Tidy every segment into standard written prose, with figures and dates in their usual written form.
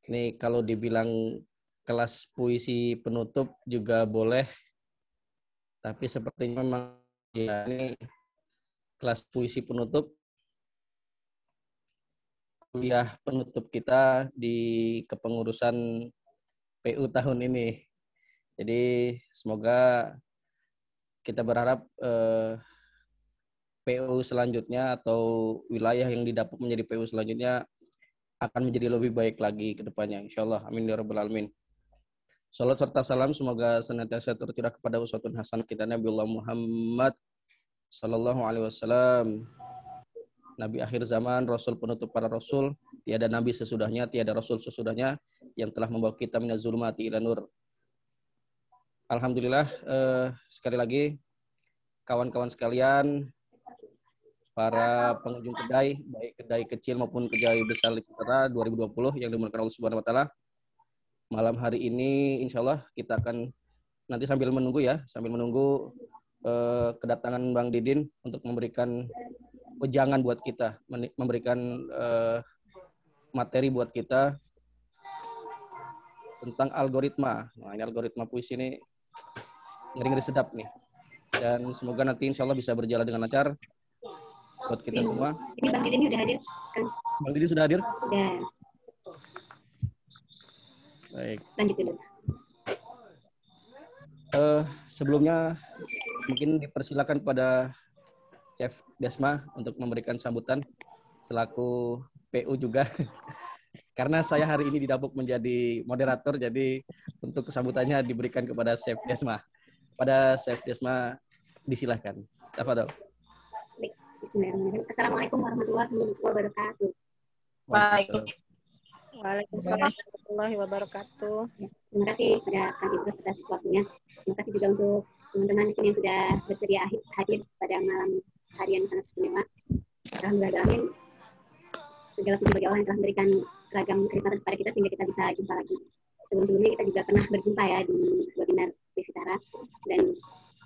Ini kalau dibilang kelas puisi penutup juga boleh, tapi sepertinya memang ya ini kelas puisi penutup, kuliah penutup kita di kepengurusan PU tahun ini. Jadi semoga kita berharap PU selanjutnya atau wilayah yang didapuk menjadi PU selanjutnya akan menjadi lebih baik lagi ke depannya. Insyaallah. Amin ya rabbal alamin. Salat serta salam semoga senantiasa tercurah kepada uswatun hasanah kita Nabi Allah Muhammad sallallahu alaihi wasallam. Nabi akhir zaman, Rasul penutup para Rasul, tiada Nabi sesudahnya, tiada Rasul sesudahnya, yang telah membawa kita minaz zulumati ila nur. Alhamdulillah, sekali lagi, kawan-kawan sekalian, para pengunjung kedai, baik kedai kecil maupun kedai besar Litera 2020 yang dimuliakan Allah Subhanahu wa taala. Malam hari ini insya Allah kita akan nanti sambil menunggu kedatangan Bang Didin untuk memberikan wejangan buat kita, memberikan materi buat kita tentang algoritma. Nah, ini algoritma puisi ini ngeri-ngeri sedap nih. Dan semoga nanti insya Allah bisa berjalan dengan lancar buat kita semua. Ini Bang Didin sudah hadir, Kang? Bang Didin sudah hadir? Sudah. Baik. Lanjut dulu. Sebelumnya mungkin dipersilakan pada Chef Desma untuk memberikan sambutan selaku PU juga. Karena saya hari ini didapuk menjadi moderator, jadi untuk kesambutannya diberikan kepada Chef Desma. Pada Chef Desma disilahkan. Tafadhol. Bismillahirrahmanirrahim. Assalamualaikum warahmatullahi wabarakatuh. Waalaikumsalam warahmatullahi wabarakatuh. Terima kasih pada Kang Idrus atas waktunya. Terima kasih juga untuk teman-teman di sini yang sudah bersedia hadir pada malam hari yang sangat istimewa. Alhamdulillah, segala puji bagi Allah yang telah memberikan ragam kenikmatan kepada kita sehingga kita bisa jumpa lagi. Sebelum-sebelumnya kita juga pernah berjumpa ya di webinar Visitara, dan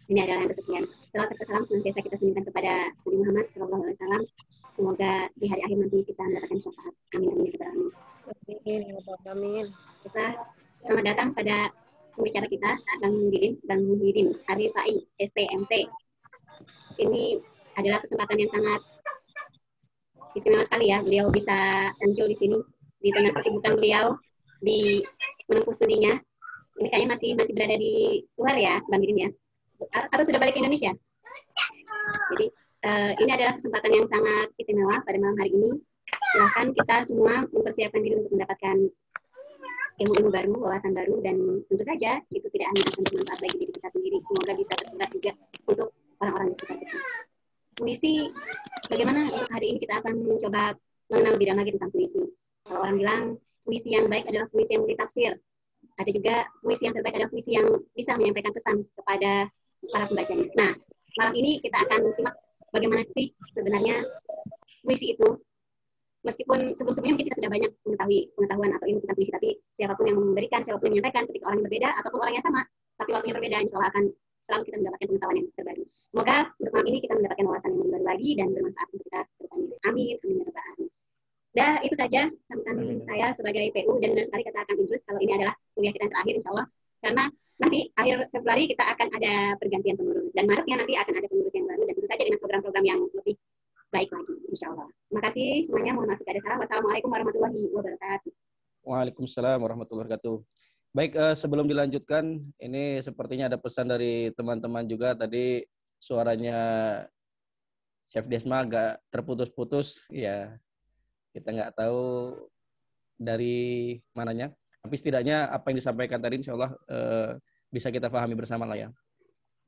ini adalah yang kesekian. Salam serta salam senantiasa kita senyumkan kepada Nabi Muhammad SAW. Semoga di hari akhir nanti kita mendapatkan syafaat. Amin amin ya rabbal alamin. Amin. Kita selamat datang pada pembicara kita, Bang Muhyiddin Arifai, STMT. Ini adalah kesempatan yang sangat istimewa sekali ya. Beliau bisa muncul di sini di tengah kesibukan beliau di menempuh studinya. Ini kayaknya masih berada di luar ya, Bang Muhyiddin ya. Atau sudah balik ke Indonesia? Jadi ini adalah kesempatan yang sangat istimewa pada malam hari ini. Silakan kita semua mempersiapkan diri untuk mendapatkan ilmu-ilmu baru, wawasan baru, dan tentu saja itu tidak hanya akan bermanfaat bagi diri kita sendiri, semoga bisa bermanfaat juga untuk orang-orang di sekitar kita. Puisi, bagaimana untuk hari ini kita akan mencoba mengenal lebih dalam lagi tentang puisi. Kalau orang bilang puisi yang baik adalah puisi yang ditafsir. Ada juga puisi yang terbaik adalah puisi yang bisa menyampaikan pesan kepada para pembacanya. Nah, malam ini kita akan simak bagaimana sih sebenarnya puisi itu. Meskipun sebelum-sebelumnya mungkin kita sudah banyak pengetahuan atau ilmu tentang puisi, tapi siapapun yang memberikan, siapapun yang menyampaikan, ketika orang yang berbeda ataupun orang yang sama, tapi waktunya berbeda, insya Allah akan selalu kita mendapatkan pengetahuan yang terbaru. Semoga untuk malam ini kita mendapatkan wawasan yang baru lagi dan bermanfaat untuk kita ke depannya. Amin, amin ya rabbal alamin. Dah, itu saja sambutan saya sebagai PU, dan benar sekali kata Kang Idrus, kalau ini adalah kuliah kita yang terakhir, insya Allah, karena nanti akhir Februari kita akan ada pergantian pengurus, dan Maretnya nanti akan ada pengurus yang baru, dan tentu saja dengan program-program yang lebih baik lagi, insya Allah. Terima kasih semuanya. Mohon maaf jika ada salah. Wassalamualaikum warahmatullahi wabarakatuh. Waalaikumsalam warahmatullahi wabarakatuh. Baik, sebelum dilanjutkan, ini sepertinya ada pesan dari teman-teman juga. Tadi suaranya Chef Desma agak terputus-putus. Ya, kita nggak tahu dari mananya. Tapi setidaknya apa yang disampaikan tadi, insya Allah bisa kita pahami bersama lah ya.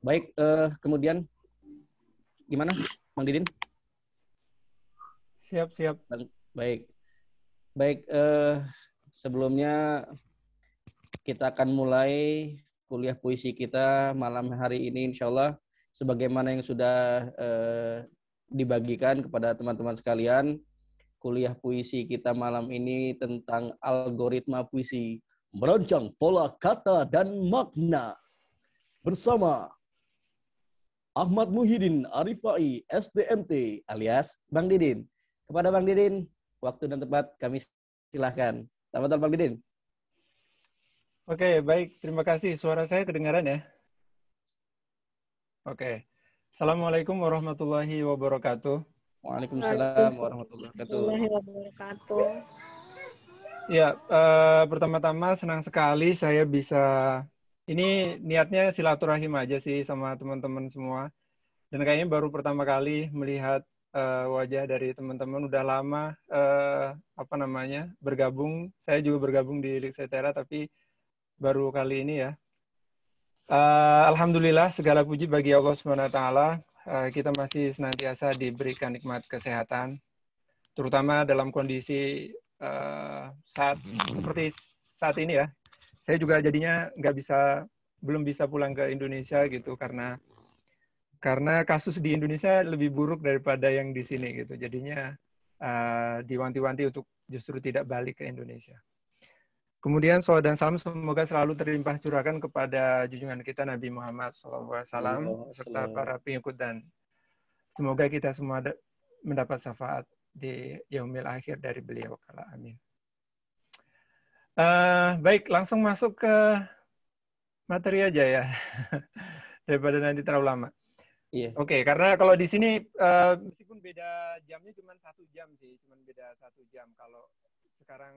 Baik, kemudian gimana, Bang Didin? Siap. Baik. Sebelumnya kita akan mulai kuliah puisi kita malam hari ini, insya Allah, sebagaimana yang sudah dibagikan kepada teman-teman sekalian. Kuliah puisi kita malam ini tentang algoritma puisi, merancang pola kata dan makna, bersama Ahmad Muhyiddin Arifai, STMT, alias Bang Didin. Kepada Bang Didin, waktu dan tempat kami silahkan. Tafadhol Bang Didin. Oke, baik. Terima kasih. Suara saya kedengaran ya? Oke. Assalamualaikum warahmatullahi wabarakatuh. Waalaikumsalam warahmatullahi wabarakatuh. Warahmatullahi wabarakatuh. Ya, pertama-tama senang sekali saya bisa, ini niatnya silaturahim aja sih sama teman-teman semua. Dan kayaknya baru pertama kali melihat wajah dari teman-teman. Udah lama bergabung. Saya juga bergabung di Liksetera, tapi baru kali ini ya. Alhamdulillah segala puji bagi Allah SWT. Kita masih senantiasa diberikan nikmat kesehatan, terutama dalam kondisi seperti saat ini ya. Saya juga jadinya belum bisa pulang ke Indonesia gitu karena kasus di Indonesia lebih buruk daripada yang di sini gitu. Jadinya diwanti-wanti untuk justru tidak balik ke Indonesia. Kemudian salawat dan salam semoga selalu terlimpah curahkan kepada junjungan kita Nabi Muhammad SAW beserta para pengikut, dan semoga kita semua mendapat syafaat di yaumil akhir dari beliau kala. Amin. Baik, langsung masuk ke materi aja ya daripada nanti terlalu lama. Iya. Oke, karena kalau di sini meskipun beda jamnya cuma 1 jam sih, cuma beda 1 jam. Kalau sekarang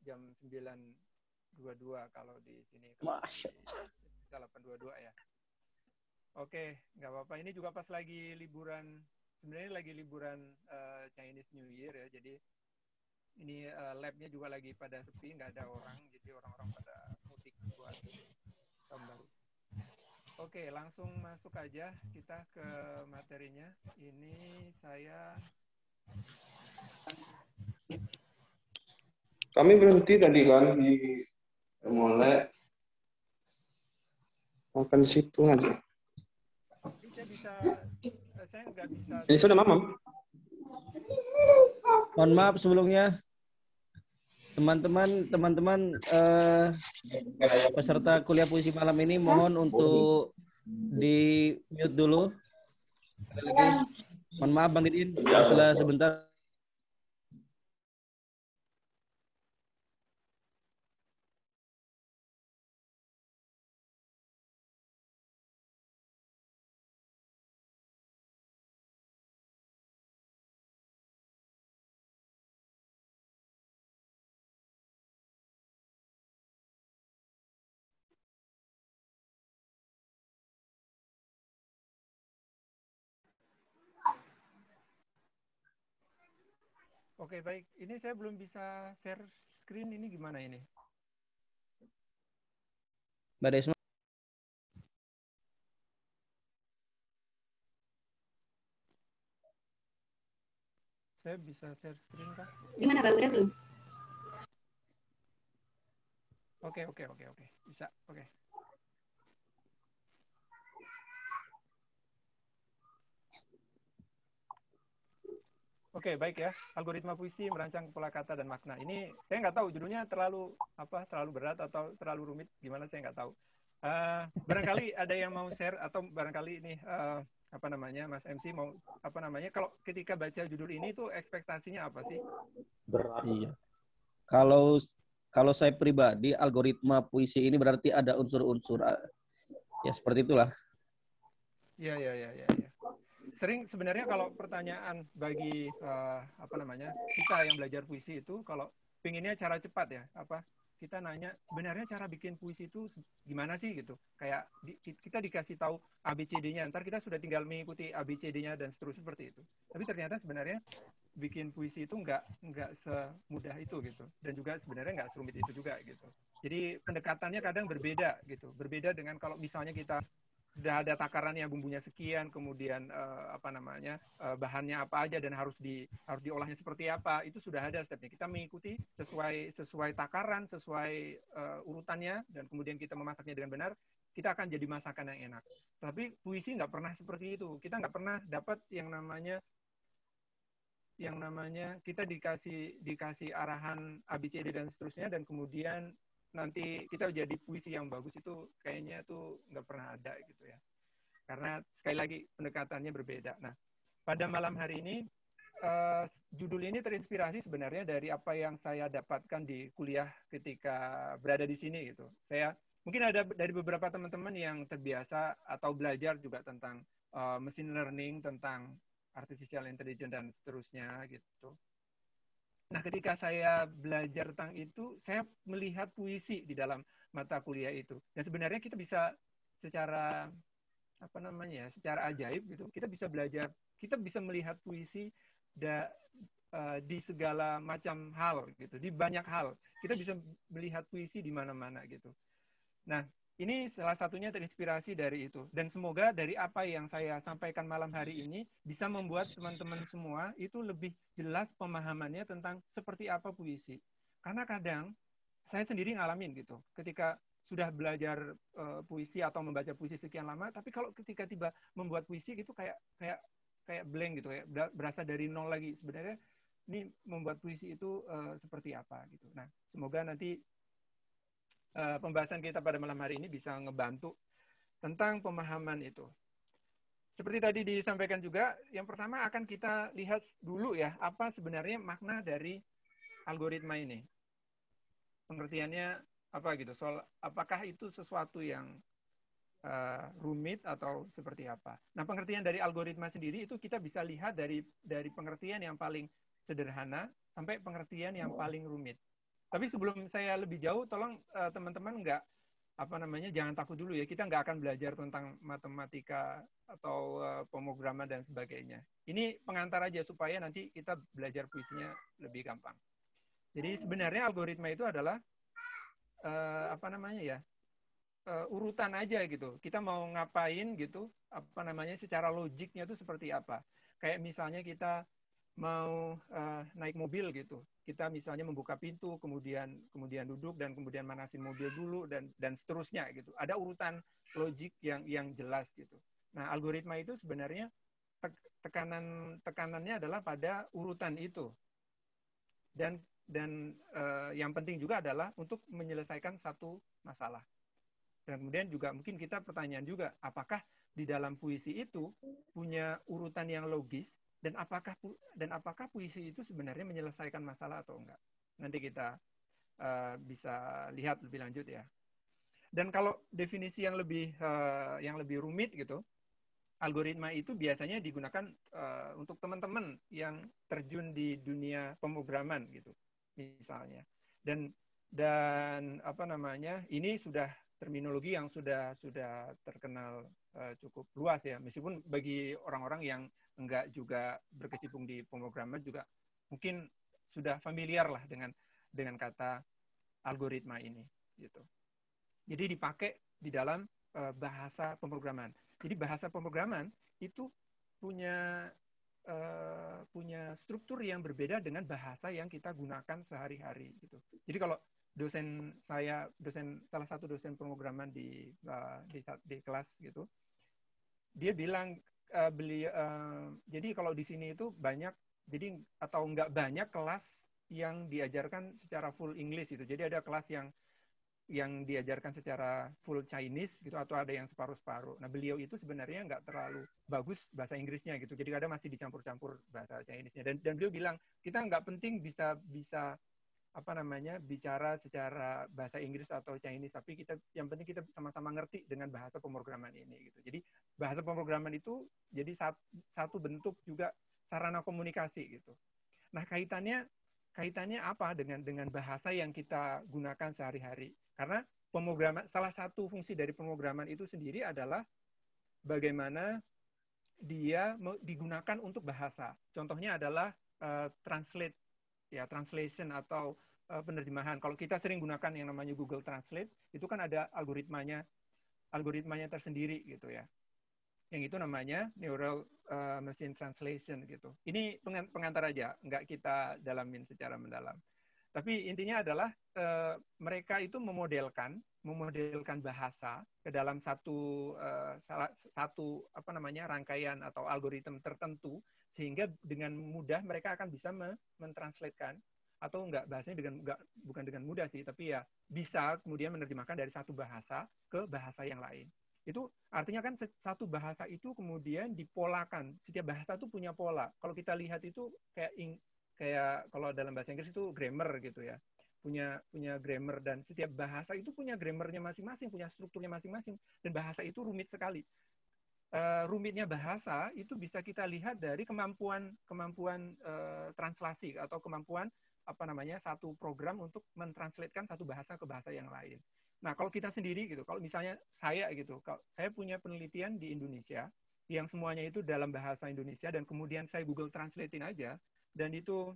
jam 9.22 kalau di sini. Masya Allah. 8.22 ya. Oke, nggak apa-apa. Ini juga pas lagi liburan, sebenarnya lagi liburan Chinese New Year ya. Jadi ini labnya juga lagi pada sepi, nggak ada orang. Jadi orang-orang pada mudik buat tahun baru. Oke, langsung masuk aja kita ke materinya. Ini saya... Kami berhenti tadi kan di mulai makan di situ aja. Saya nggak bisa. Ini sudah mamam. Mohon maaf sebelumnya teman-teman peserta kuliah puisi malam ini mohon untuk di mute dulu. Mohon maaf Bang Didin, sudah sebentar. Oke, baik. Ini saya belum bisa share screen, ini gimana ini? Mbak Desma. Saya bisa share screen kah? Gimana Bang, udah belum? Oke. Bisa, oke. Oke, baik ya. Algoritma puisi merancang pola kata dan makna. Ini saya nggak tahu judulnya terlalu berat atau terlalu rumit. Gimana saya nggak tahu. Barangkali ada yang mau share atau barangkali ini Mas MC mau kalau ketika baca judul ini tuh ekspektasinya apa sih? Berat. Iya. Kalau saya pribadi algoritma puisi ini berarti ada unsur-unsur ya seperti itulah. Iya. Sering sebenarnya kalau pertanyaan bagi kita yang belajar puisi itu kalau pinginnya cara cepat ya, kita nanya sebenarnya cara bikin puisi itu gimana sih gitu. Kayak kita dikasih tahu ABCD-nya, ntar kita sudah tinggal mengikuti ABCD-nya dan seterusnya seperti itu. Tapi ternyata sebenarnya bikin puisi itu nggak semudah itu gitu. Dan juga sebenarnya nggak serumit itu juga gitu. Jadi pendekatannya kadang berbeda gitu. Berbeda dengan kalau misalnya kita sudah ada takarannya, bumbunya sekian, kemudian bahannya apa aja dan harus diolahnya seperti apa, itu sudah ada stepnya. Kita mengikuti sesuai takaran, sesuai urutannya, dan kemudian kita memasaknya dengan benar, kita akan jadi masakan yang enak. Tapi puisi nggak pernah seperti itu. Kita nggak pernah dapat yang namanya kita dikasih arahan ABCD dan seterusnya, dan kemudian nanti kita jadi puisi yang bagus, itu kayaknya tuh nggak pernah ada gitu ya. Karena sekali lagi pendekatannya berbeda. Nah, pada malam hari ini judul ini terinspirasi sebenarnya dari apa yang saya dapatkan di kuliah ketika berada di sini gitu. Saya mungkin ada dari beberapa teman-teman yang terbiasa atau belajar juga tentang machine learning, tentang artificial intelligence dan seterusnya gitu. Nah, ketika saya belajar tentang itu, saya melihat puisi di dalam mata kuliah itu. Dan sebenarnya kita bisa secara apa namanya, secara ajaib gitu, kita bisa belajar, kita bisa melihat puisi di segala macam hal gitu, di banyak hal. Kita bisa melihat puisi di mana-mana gitu. Nah, ini salah satunya terinspirasi dari itu. Dan semoga dari apa yang saya sampaikan malam hari ini bisa membuat teman-teman semua itu lebih jelas pemahamannya tentang seperti apa puisi. Karena kadang saya sendiri ngalamin gitu, ketika sudah belajar puisi atau membaca puisi sekian lama, tapi kalau ketika tiba membuat puisi gitu kayak blank gitu ya, berasa dari nol lagi. Sebenarnya ini membuat puisi itu seperti apa gitu. Nah, semoga nanti pembahasan kita pada malam hari ini bisa ngebantu tentang pemahaman itu. Seperti tadi disampaikan juga, yang pertama akan kita lihat dulu ya, apa sebenarnya makna dari algoritma ini. Pengertiannya apa gitu, soal apakah itu sesuatu yang rumit atau seperti apa. Nah, pengertian dari algoritma sendiri itu kita bisa lihat dari pengertian yang paling sederhana sampai pengertian yang paling rumit. Tapi sebelum saya lebih jauh, tolong teman-teman jangan takut dulu ya. Kita nggak akan belajar tentang matematika atau pemrograman dan sebagainya. Ini pengantar aja supaya nanti kita belajar puisinya lebih gampang. Jadi sebenarnya algoritma itu adalah urutan aja gitu. Kita mau ngapain gitu, secara logiknya itu seperti apa. Kayak misalnya kita mau naik mobil gitu, kita misalnya membuka pintu, kemudian duduk dan kemudian manasin mobil dulu dan seterusnya gitu. Ada urutan logik yang jelas gitu. Nah, algoritma itu sebenarnya tekanannya adalah pada urutan itu. Dan yang penting juga adalah untuk menyelesaikan satu masalah. Dan kemudian juga mungkin kita pertanyaan juga, apakah di dalam puisi itu punya urutan yang logis dan apakah puisi itu sebenarnya menyelesaikan masalah atau enggak? Nanti kita bisa lihat lebih lanjut ya. Dan kalau definisi yang lebih rumit gitu, algoritma itu biasanya digunakan untuk teman-teman yang terjun di dunia pemrograman gitu, misalnya. Dan ini sudah terminologi yang sudah terkenal cukup luas ya, meskipun bagi orang-orang yang enggak juga berkecimpung di pemrograman juga mungkin sudah familiar lah dengan kata algoritma ini gitu. Jadi dipakai di dalam bahasa pemrograman. Jadi bahasa pemrograman itu punya struktur yang berbeda dengan bahasa yang kita gunakan sehari-hari gitu. Jadi kalau salah satu dosen pemrograman di kelas gitu, dia bilang jadi kalau di sini itu nggak banyak kelas yang diajarkan secara full English gitu. Jadi ada kelas yang diajarkan secara full Chinese gitu atau ada yang separuh-separuh. Nah, beliau itu sebenarnya nggak terlalu bagus bahasa Inggrisnya gitu. Jadi kadang masih dicampur-campur bahasa Chinese-nya. Dan beliau bilang kita nggak penting bisa bicara secara bahasa Inggris atau Chinese, tapi yang penting kita sama-sama ngerti dengan bahasa pemrograman ini gitu. Jadi bahasa pemrograman itu jadi satu bentuk juga sarana komunikasi gitu. Nah, kaitannya apa dengan bahasa yang kita gunakan sehari-hari? Karena salah satu fungsi dari pemrograman itu sendiri adalah bagaimana dia digunakan untuk bahasa. Contohnya adalah translation atau penerjemahan. Kalau kita sering gunakan yang namanya Google Translate, itu kan ada algoritmanya tersendiri gitu ya. Yang itu namanya Neural Machine Translation gitu. Ini pengantar aja, nggak kita dalamin secara mendalam. Tapi intinya adalah mereka itu memodelkan bahasa ke dalam satu rangkaian atau algoritma tertentu, sehingga dengan mudah mereka akan bisa mentranslatekan, atau bukan dengan mudah sih, tapi ya bisa kemudian menerjemahkan dari satu bahasa ke bahasa yang lain. Itu artinya kan satu bahasa itu kemudian dipolakan. Setiap bahasa itu punya pola. Kalau kita lihat itu kayak kalau dalam bahasa Inggris itu grammar gitu ya. Punya grammar, dan setiap bahasa itu punya grammarnya masing-masing, punya strukturnya masing-masing, dan bahasa itu rumit sekali. Rumitnya bahasa itu bisa kita lihat dari kemampuan translasi atau kemampuan satu program untuk mentranslatekan satu bahasa ke bahasa yang lain. Nah, kalau kita sendiri gitu, kalau misalnya saya gitu, kalau saya punya penelitian di Indonesia yang semuanya itu dalam bahasa Indonesia, dan kemudian saya Google Translatein aja, dan itu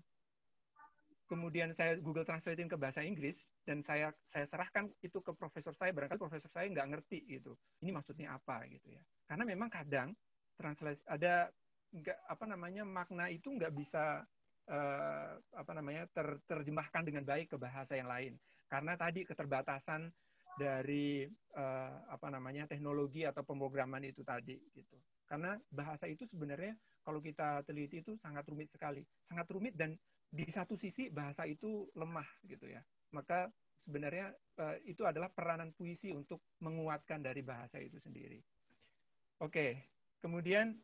kemudian saya Google Translatein ke bahasa Inggris, dan saya serahkan itu ke profesor saya, barangkali profesor saya nggak ngerti gitu, ini maksudnya apa gitu ya. Karena memang kadang translasi ada makna itu nggak bisa terjemahkan dengan baik ke bahasa yang lain, karena tadi keterbatasan dari teknologi atau pemrograman itu tadi gitu. Karena bahasa itu sebenarnya kalau kita teliti itu sangat rumit sekali, sangat rumit, dan di satu sisi bahasa itu lemah gitu ya. Maka sebenarnya itu adalah peranan puisi untuk menguatkan dari bahasa itu sendiri. Oke, kemudian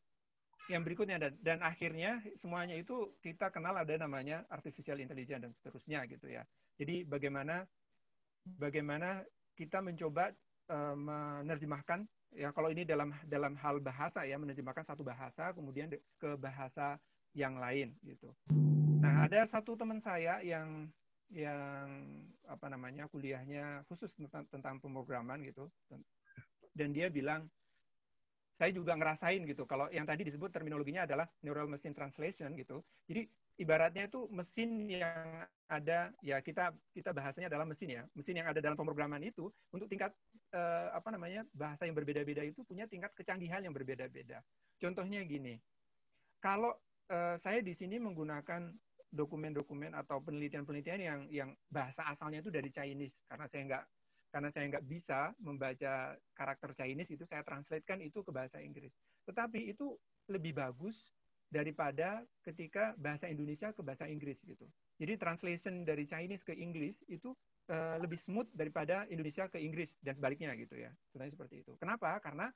yang berikutnya, dan akhirnya semuanya itu kita kenal ada namanya artificial intelligence dan seterusnya gitu ya. Jadi bagaimana kita mencoba menerjemahkan ya, kalau ini dalam hal bahasa ya, menerjemahkan satu bahasa kemudian ke bahasa yang lain gitu. Nah, ada satu teman saya yang kuliahnya khusus tentang pemrograman gitu, dan dia bilang, saya juga ngerasain gitu, kalau yang tadi disebut terminologinya adalah neural machine translation gitu. Jadi ibaratnya itu mesin yang ada, ya kita bahasanya adalah mesin ya, mesin yang ada dalam pemrograman itu untuk tingkat bahasa yang berbeda-beda itu punya tingkat kecanggihan yang berbeda-beda. Contohnya gini, kalau saya di sini menggunakan dokumen-dokumen atau penelitian-penelitian yang bahasa asalnya itu dari Chinese, karena saya nggak bisa membaca karakter Chinese, itu saya translatekan itu ke bahasa Inggris. Tetapi itu lebih bagus daripada ketika bahasa Indonesia ke bahasa Inggris gitu. Jadi translation dari Chinese ke Inggris itu lebih smooth daripada Indonesia ke Inggris dan sebaliknya gitu ya. Sebenarnya seperti itu. Kenapa? Karena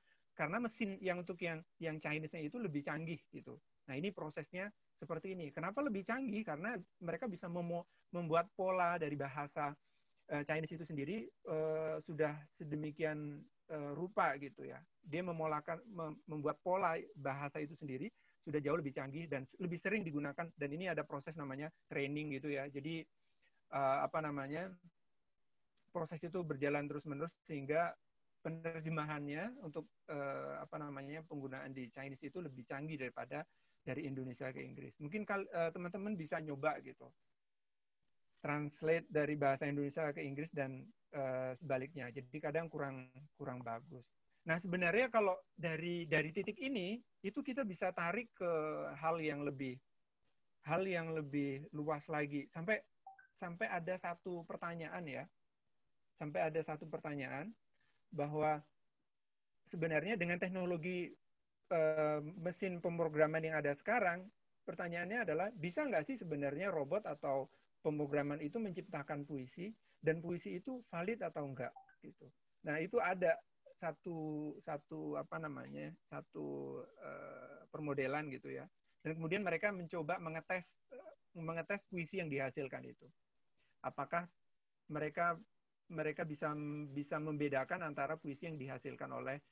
mesin yang untuk yang Chinese-nya itu lebih canggih gitu. Nah, ini prosesnya seperti ini. Kenapa lebih canggih? Karena mereka bisa membuat pola dari bahasa Chinese itu sendiri sudah sedemikian rupa gitu ya. Dia membuat pola bahasa itu sendiri sudah jauh lebih canggih dan lebih sering digunakan, dan ini ada proses namanya training gitu ya. Jadi proses itu berjalan terus-menerus sehingga penerjemahannya untuk penggunaan di Chinese itu lebih canggih daripada dari Indonesia ke Inggris. Mungkin teman-teman bisa nyoba gitu, translate dari bahasa Indonesia ke Inggris dan sebaliknya. Jadi kadang kurang bagus. Nah, sebenarnya kalau dari titik ini itu kita bisa tarik ke hal yang lebih luas lagi, sampai ada satu pertanyaan ya. Sampai ada satu pertanyaan bahwa sebenarnya dengan teknologi mesin pemrograman yang ada sekarang, pertanyaannya adalah bisa nggak sih sebenarnya robot atau pemrograman itu menciptakan puisi, dan puisi itu valid atau enggak gitu. Nah, itu ada satu permodelan gitu ya. Dan kemudian mereka mencoba mengetes puisi yang dihasilkan itu. Apakah mereka bisa membedakan antara puisi yang dihasilkan oleh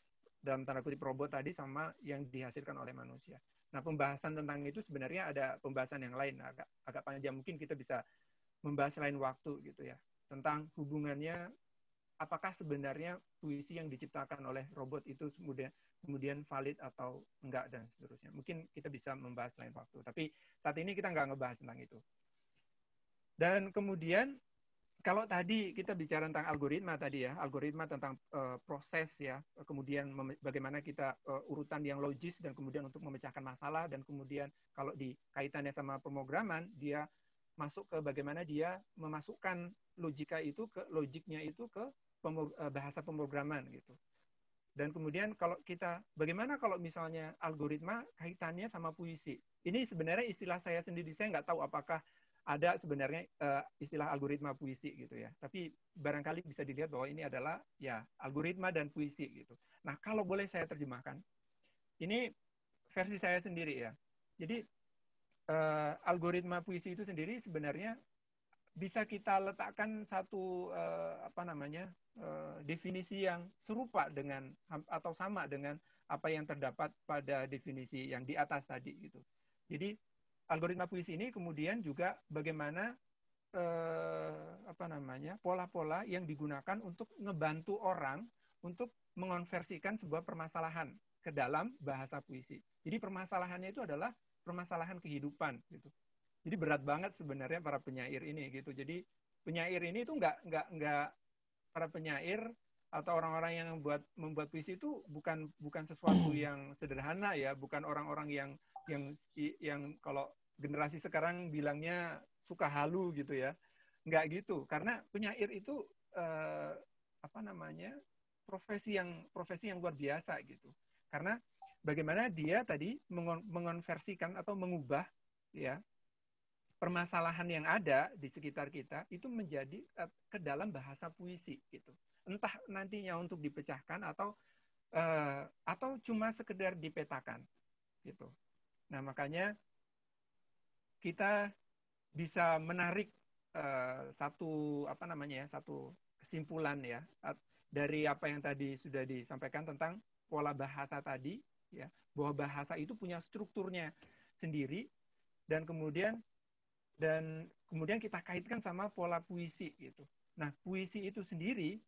dalam tanda kutip robot tadi sama yang dihasilkan oleh manusia. Nah, pembahasan tentang itu sebenarnya ada pembahasan yang lain, agak panjang, mungkin kita bisa membahas lain waktu gitu ya, tentang hubungannya apakah sebenarnya puisi yang diciptakan oleh robot itu kemudian valid atau enggak dan seterusnya. Mungkin kita bisa membahas lain waktu, tapi saat ini kita nggak ngebahas tentang itu. Dan kemudian kalau tadi kita bicara tentang algoritma tadi ya, algoritma tentang proses ya, kemudian bagaimana kita urutan yang logis dan kemudian untuk memecahkan masalah, dan kemudian kalau dikaitannya sama pemrograman, dia masuk ke bagaimana dia memasukkan logiknya itu ke bahasa pemrograman gitu. Dan kemudian bagaimana kalau misalnya algoritma kaitannya sama puisi? Ini sebenarnya istilah saya sendiri, saya nggak tahu apakah ada sebenarnya istilah algoritma puisi gitu ya. Tapi barangkali bisa dilihat bahwa ini adalah ya algoritma dan puisi gitu. Nah, kalau boleh saya terjemahkan, ini versi saya sendiri ya. Jadi algoritma puisi itu sendiri sebenarnya bisa kita letakkan satu definisi yang serupa dengan atau sama dengan apa yang terdapat pada definisi yang di atas tadi gitu. Jadi algoritma puisi ini kemudian juga bagaimana pola-pola yang digunakan untuk ngebantu orang untuk mengonversikan sebuah permasalahan ke dalam bahasa puisi. Jadi permasalahannya itu adalah permasalahan kehidupan gitu. Jadi berat banget sebenarnya para penyair ini gitu. Jadi penyair ini tuh nggak para penyair atau orang-orang yang membuat puisi itu bukan sesuatu yang sederhana ya, bukan orang-orang yang kalau generasi sekarang bilangnya suka halu gitu ya. Nggak gitu, karena penyair itu profesi yang luar biasa gitu. Karena bagaimana dia tadi mengonversikan atau mengubah ya permasalahan yang ada di sekitar kita itu menjadi ke dalam bahasa puisi gitu. Entah nantinya untuk dipecahkan atau cuma sekedar dipetakan gitu. Nah, makanya kita bisa menarik satu kesimpulan ya dari apa yang tadi sudah disampaikan tentang pola bahasa tadi ya, bahwa bahasa itu punya strukturnya sendiri dan kemudian kita kaitkan sama pola puisi gitu. Nah, puisi itu sendiri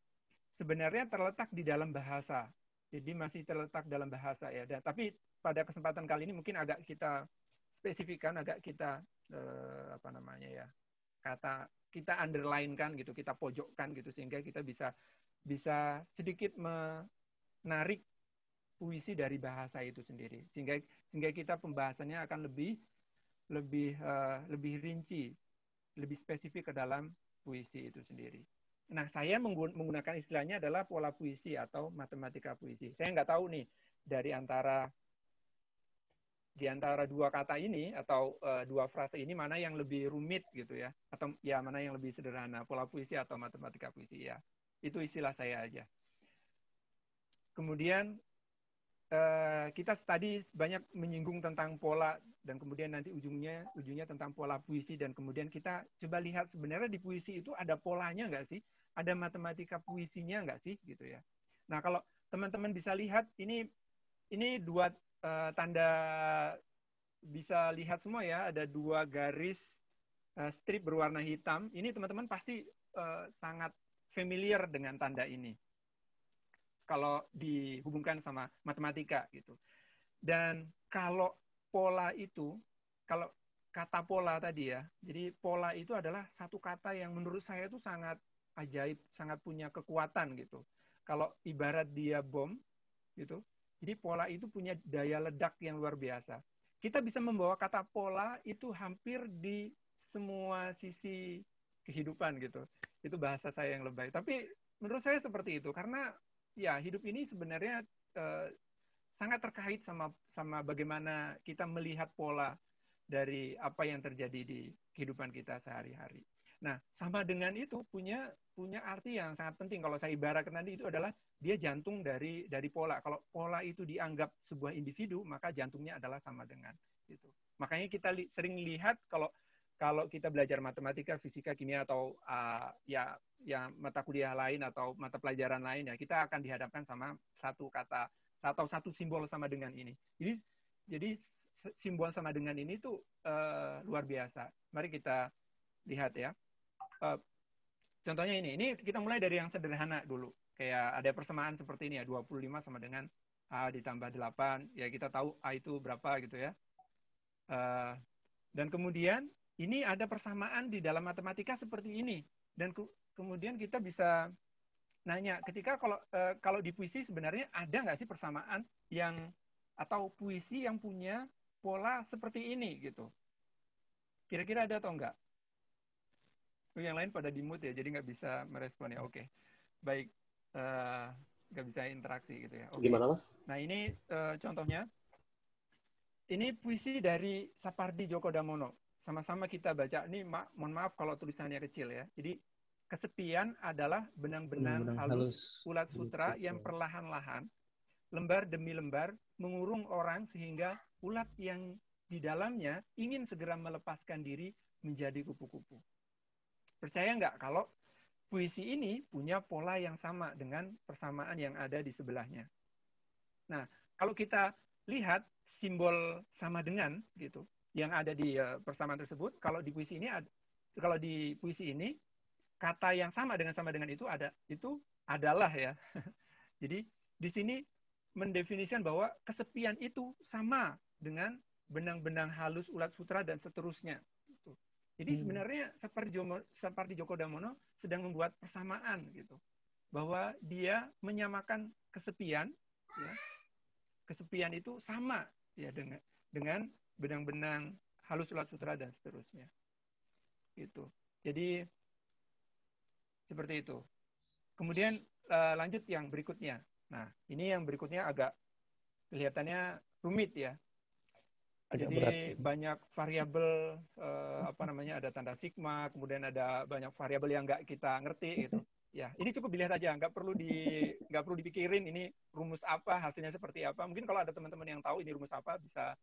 sebenarnya terletak di dalam bahasa. Jadi masih terletak dalam bahasa ya. Tapi pada kesempatan kali ini mungkin agak kita spesifikkan, agak kita kata kita underline-kan gitu, kita pojokkan gitu sehingga kita bisa sedikit menarik puisi dari bahasa itu sendiri. Sehingga kita pembahasannya akan lebih rinci, lebih spesifik ke dalam puisi itu sendiri. Nah, saya menggunakan istilahnya adalah pola puisi atau matematika puisi. Saya nggak tahu nih di antara dua kata ini atau dua frase ini mana yang lebih rumit gitu ya, atau ya mana yang lebih sederhana, pola puisi atau matematika puisi ya. Itu istilah saya aja. Kemudian kita tadi banyak menyinggung tentang pola dan kemudian nanti ujungnya tentang pola puisi dan kemudian kita coba lihat sebenarnya di puisi itu ada polanya nggak sih? Ada matematika puisinya nggak sih gitu ya? Nah, kalau teman-teman bisa lihat ini dua tanda bisa lihat semua ya, ada dua garis strip berwarna hitam. Ini teman-teman pasti sangat familiar dengan tanda ini kalau dihubungkan sama matematika gitu. Dan kalau pola itu, kalau kata pola tadi ya, jadi pola itu adalah satu kata yang menurut saya itu sangat ajaib, sangat punya kekuatan gitu. Kalau ibarat dia bom gitu, jadi pola itu punya daya ledak yang luar biasa. Kita bisa membawa kata pola itu hampir di semua sisi kehidupan gitu. Itu bahasa saya yang lebay. Tapi menurut saya seperti itu karena ya hidup ini sebenarnya sangat terkait sama bagaimana kita melihat pola dari apa yang terjadi di kehidupan kita sehari-hari. Nah, sama dengan itu punya arti yang sangat penting. Kalau saya ibaratkan tadi itu adalah dia jantung dari pola. Kalau pola itu dianggap sebuah individu, maka jantungnya adalah sama dengan itu. Makanya kita sering lihat kalau kita belajar matematika, fisika, kimia atau ya mata kuliah lain atau mata pelajaran lain ya, kita akan dihadapkan sama satu kata atau satu simbol sama dengan ini. Jadi simbol sama dengan ini tuh luar biasa. Mari kita lihat ya. Contohnya ini kita mulai dari yang sederhana dulu. Kayak ada persamaan seperti ini ya, 25 sama dengan A ditambah 8. Ya kita tahu A itu berapa gitu ya. Dan kemudian ini ada persamaan di dalam matematika seperti ini. Dan kemudian kita bisa nanya, ketika kalau di puisi sebenarnya ada nggak sih persamaan atau puisi yang punya pola seperti ini gitu? Kira-kira ada atau enggak? Yang lain pada di-mute ya, jadi nggak bisa merespon ya. Oke, baik, nggak bisa interaksi gitu ya. Okay. Gimana Mas? Nah ini contohnya, ini puisi dari Sapardi Djoko Damono. sama-sama kita baca. Ini mohon maaf kalau tulisannya kecil ya. Jadi kesepian adalah benang-benang halus ulat sutra yang perlahan-lahan, lembar demi lembar, mengurung orang sehingga ulat yang di dalamnya ingin segera melepaskan diri menjadi kupu-kupu. Percaya nggak kalau puisi ini punya pola yang sama dengan persamaan yang ada di sebelahnya. Nah, kalau kita lihat simbol sama dengan gitu yang ada di persamaan tersebut, kalau di puisi ini kata yang sama dengan itu adalah ya. Jadi di sini mendefinisikan bahwa kesepian itu sama dengan benang-benang halus ulat sutra dan seterusnya. Jadi sebenarnya Sapardi Djoko Damono sedang membuat persamaan gitu, bahwa dia menyamakan kesepian, ya, kesepian itu sama ya dengan benang-benang halus ulat sutra dan seterusnya. Gitu. Jadi seperti itu. Kemudian lanjut yang berikutnya. Nah, ini yang berikutnya agak kelihatannya rumit ya. Jadi banyak variabel ada tanda sigma, kemudian ada banyak variabel yang nggak kita ngerti gitu. Ya, ini cukup dilihat aja, nggak perlu dipikirin ini rumus apa, hasilnya seperti apa. Mungkin kalau ada teman-teman yang tahu ini rumus apa bisa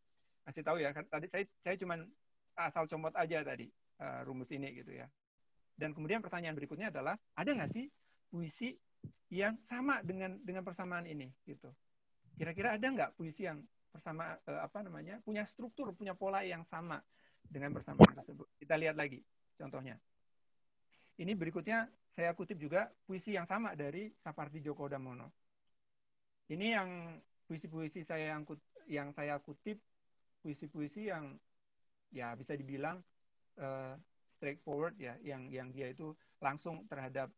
kasih tahu ya. Tadi saya cuman asal comot aja tadi rumus ini gitu ya. Dan kemudian pertanyaan berikutnya adalah, ada nggak sih puisi yang sama dengan persamaan ini gitu? Kira-kira ada nggak puisi yang punya struktur, punya pola yang sama dengan persamaan tersebut? Kita lihat lagi contohnya. Ini berikutnya saya kutip juga puisi yang sama dari Sapardi Djoko Damono. Ini yang puisi-puisi yang saya kutip, puisi-puisi yang ya bisa dibilang straightforward ya, yang dia itu langsung terhadap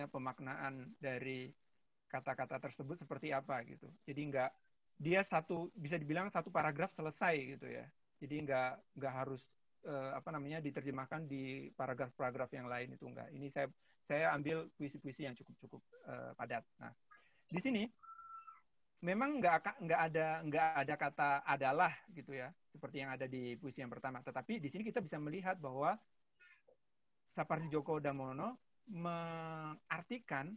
pemaknaan dari kata-kata tersebut seperti apa gitu. Jadi dia bisa dibilang satu paragraf selesai gitu ya. Jadi nggak harus diterjemahkan di paragraf-paragraf yang lain, itu enggak. Ini saya ambil puisi-puisi yang cukup padat. Nah, di sini memang nggak ada kata adalah gitu ya, seperti yang ada di puisi yang pertama. Tetapi di sini kita bisa melihat bahwa Sapardi Djoko Damono mengartikan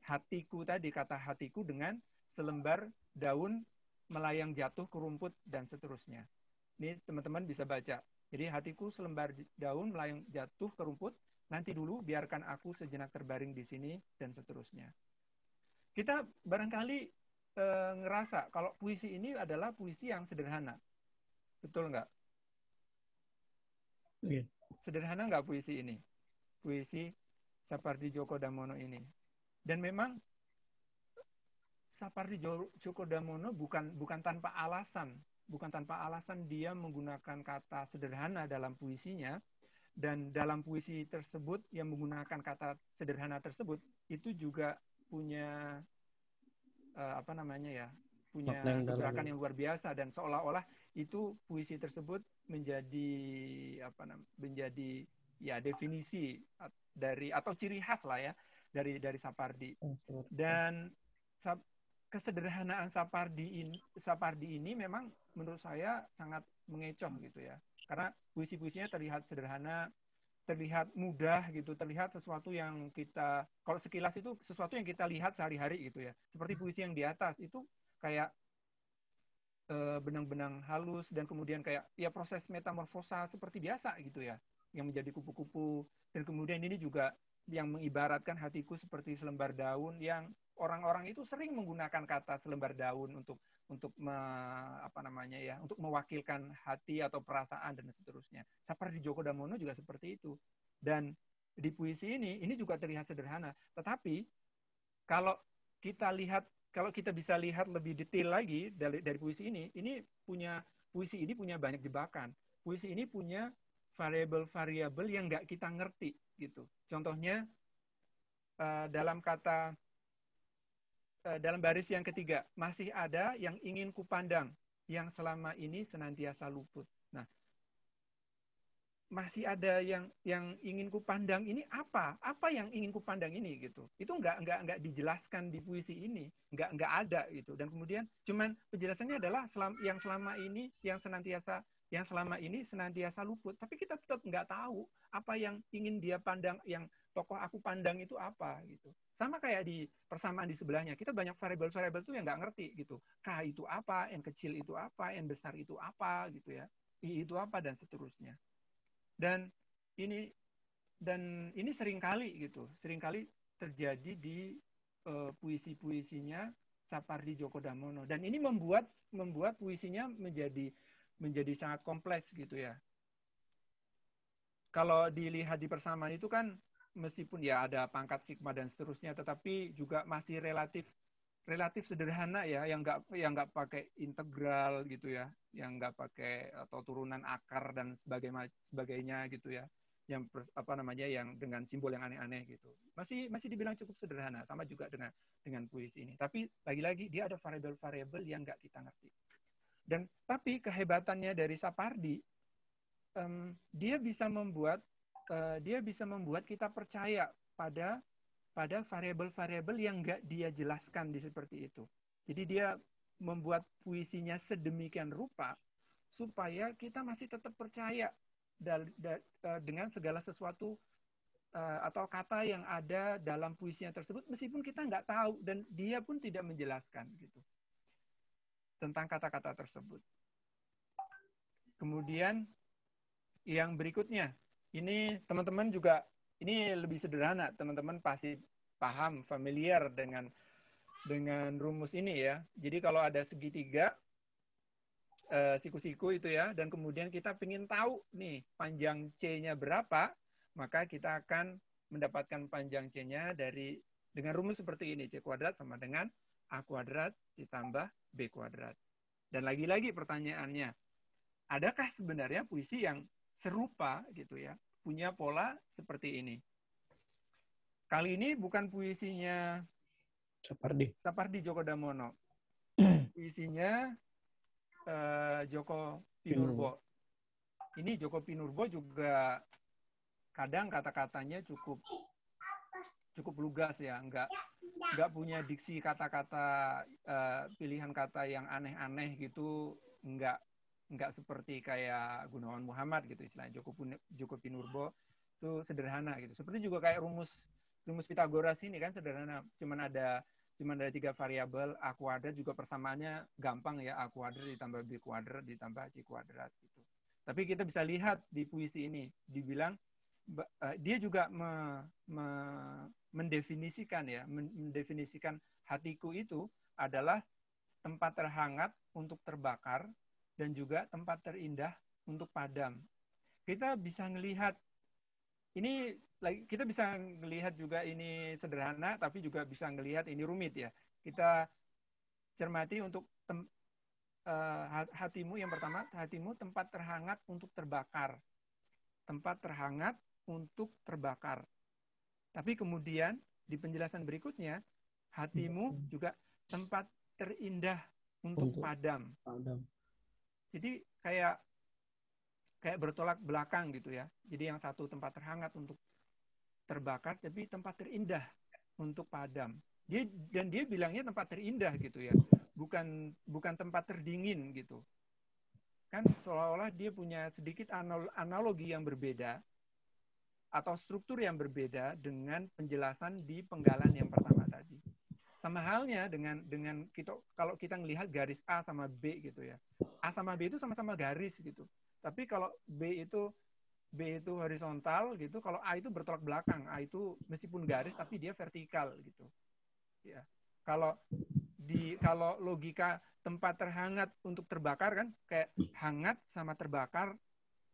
hatiku tadi, kata hatiku dengan selembar daun melayang jatuh ke rumput dan seterusnya. Ini teman-teman bisa baca. Jadi hatiku selembar daun melayang jatuh ke rumput, nanti dulu biarkan aku sejenak terbaring di sini dan seterusnya. Kita barangkali ngerasa kalau puisi ini adalah puisi yang sederhana. Betul nggak? Yeah. Sederhana nggak puisi ini? Puisi Sapardi Djoko Damono ini. Dan memang Sapardi Djoko Damono bukan tanpa alasan dia menggunakan kata sederhana dalam puisinya, dan dalam puisi tersebut yang menggunakan kata sederhana tersebut itu juga punya punya kegerakan yang luar biasa, dan seolah-olah itu puisi tersebut menjadi ya definisi dari atau ciri khas lah ya dari Sapardi. Dan kesederhanaan Sapardi ini memang menurut saya sangat mengecoh gitu ya, karena puisi-puisinya terlihat sederhana, terlihat mudah gitu, terlihat sesuatu yang kita, kalau sekilas itu sesuatu yang kita lihat sehari-hari gitu ya. Seperti puisi yang di atas itu kayak benang-benang halus, dan kemudian kayak ya proses metamorfosa seperti biasa gitu ya, yang menjadi kupu-kupu. Dan kemudian ini juga yang mengibaratkan hatiku seperti selembar daun, yang orang-orang itu sering menggunakan kata selembar daun untuk untuk mewakilkan hati atau perasaan dan seterusnya. Sapardi Djoko Damono juga seperti itu. Dan di puisi ini juga terlihat sederhana, tetapi kalau kita bisa lihat lebih detail lagi dari puisi ini punya banyak jebakan. Puisi ini punya variabel-variabel yang nggak kita ngerti gitu. Contohnya dalam baris yang ketiga, masih ada yang ingin kupandang, yang selama ini senantiasa luput. Nah, masih ada yang ingin kupandang ini apa? Apa yang ingin kupandang ini gitu? Itu nggak dijelaskan di puisi ini, nggak ada gitu. Dan kemudian cuman penjelasannya adalah yang selama ini yang senantiasa yang selama ini senantiasa luput. Tapi kita tetap nggak tahu apa yang ingin dia pandang, yang tokoh aku pandang itu apa gitu. Sama kayak di persamaan di sebelahnya, kita banyak variabel-variabel tuh yang nggak ngerti gitu. K itu apa, N kecil itu apa, N besar itu apa gitu ya, I itu apa dan seterusnya. Dan ini seringkali gitu, seringkali terjadi di puisi-puisinya Sapardi Djoko Damono. Dan ini membuat puisinya menjadi sangat kompleks gitu ya. Kalau dilihat di persamaan itu kan meskipun ya ada pangkat sigma dan seterusnya, tetapi juga masih relatif sederhana ya, yang nggak pakai integral gitu ya, yang nggak pakai atau turunan akar dan sebagainya gitu ya, yang yang dengan simbol yang aneh-aneh gitu, masih dibilang cukup sederhana. Sama juga dengan puisi ini, tapi lagi-lagi dia ada variabel-variabel yang nggak kita ngerti. Dan tapi kehebatannya dari Sapardi, dia bisa membuat kita percaya pada variabel-variabel yang nggak dia jelaskan di seperti itu. Jadi dia membuat puisinya sedemikian rupa supaya kita masih tetap percaya dengan segala sesuatu atau kata yang ada dalam puisinya tersebut, meskipun kita nggak tahu dan dia pun tidak menjelaskan gitu tentang kata-kata tersebut. Kemudian yang berikutnya, ini teman-teman juga, ini lebih sederhana, teman-teman pasti paham, familiar dengan rumus ini ya. Jadi kalau ada segitiga, siku-siku itu ya, dan kemudian kita ingin tahu nih panjang C-nya berapa, maka kita akan mendapatkan panjang C-nya dengan rumus seperti ini, C kuadrat sama dengan A kuadrat ditambah B kuadrat. Dan lagi-lagi pertanyaannya, adakah sebenarnya puisi yang serupa gitu ya, punya pola seperti ini? Kali ini bukan puisinya Sapardi Djoko Damono, puisinya Joko Pinurbo. Ini Joko Pinurbo juga kadang kata-katanya cukup lugas ya, nggak punya diksi kata-kata, pilihan kata yang aneh-aneh gitu, nggak seperti kayak Gunawan Muhammad gitu istilahnya. Joko Pinurbo itu sederhana gitu. Seperti juga kayak rumus Pitagoras ini kan sederhana, cuman ada 3 variabel. A kuadrat juga persamaannya gampang ya, A kuadrat ditambah B kuadrat ditambah C kuadrat gitu. Tapi kita bisa lihat di puisi ini dibilang dia juga mendefinisikan hatiku itu adalah tempat terhangat untuk terbakar dan juga tempat terindah untuk padam. Kita bisa melihat ini, kita bisa melihat juga ini sederhana, tapi juga bisa melihat ini rumit ya. Kita cermati untuk hatimu, yang pertama, hatimu tempat terhangat untuk terbakar. Tempat terhangat untuk terbakar. Tapi kemudian di penjelasan berikutnya, hatimu juga tempat terindah untuk padam. Jadi kayak bertolak belakang gitu ya. Jadi yang satu tempat terhangat untuk terbakar, tapi tempat terindah untuk padam. Dan dia bilangnya tempat terindah gitu ya, bukan tempat terdingin gitu. Kan seolah-olah dia punya sedikit analogi yang berbeda atau struktur yang berbeda dengan penjelasan di penggalan yang pertama tadi. Sama halnya dengan kalau kita melihat garis A sama B gitu ya. A sama B itu sama-sama garis gitu. Tapi kalau B itu horizontal gitu, kalau A itu bertolak belakang. A itu meskipun garis tapi dia vertikal gitu. Ya. Kalau logika tempat terhangat untuk terbakar kan kayak hangat sama terbakar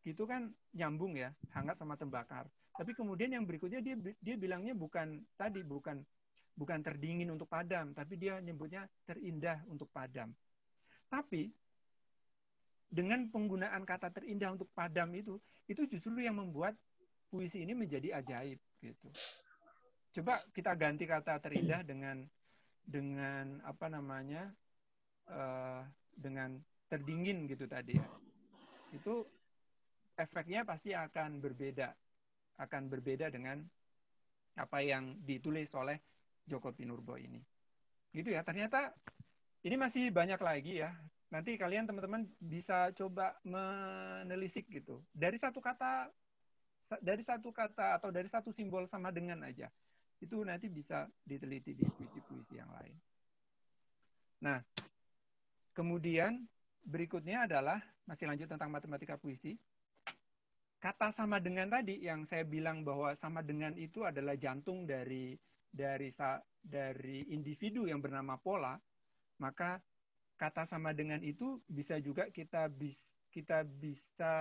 gitu kan nyambung ya, hangat sama terbakar. Tapi kemudian yang berikutnya dia bilangnya bukan terdingin untuk padam, tapi dia nyebutnya terindah untuk padam. Tapi dengan penggunaan kata terindah untuk padam itu justru yang membuat puisi ini menjadi ajaib gitu. Coba kita ganti kata terindah dengan dengan terdingin gitu tadi ya. Itu efeknya pasti akan berbeda dengan apa yang ditulis oleh Joko Pinurbo ini. Gitu ya, ternyata ini masih banyak lagi ya. nanti kalian teman-teman bisa coba menelisik gitu. Dari satu kata atau dari satu simbol sama dengan aja. Itu nanti bisa diteliti di puisi-puisi yang lain. Nah, kemudian berikutnya adalah masih lanjut tentang matematika puisi. Kata sama dengan tadi yang saya bilang bahwa sama dengan itu adalah jantung dari individu yang bernama pola, maka kata sama dengan itu bisa juga kita bisa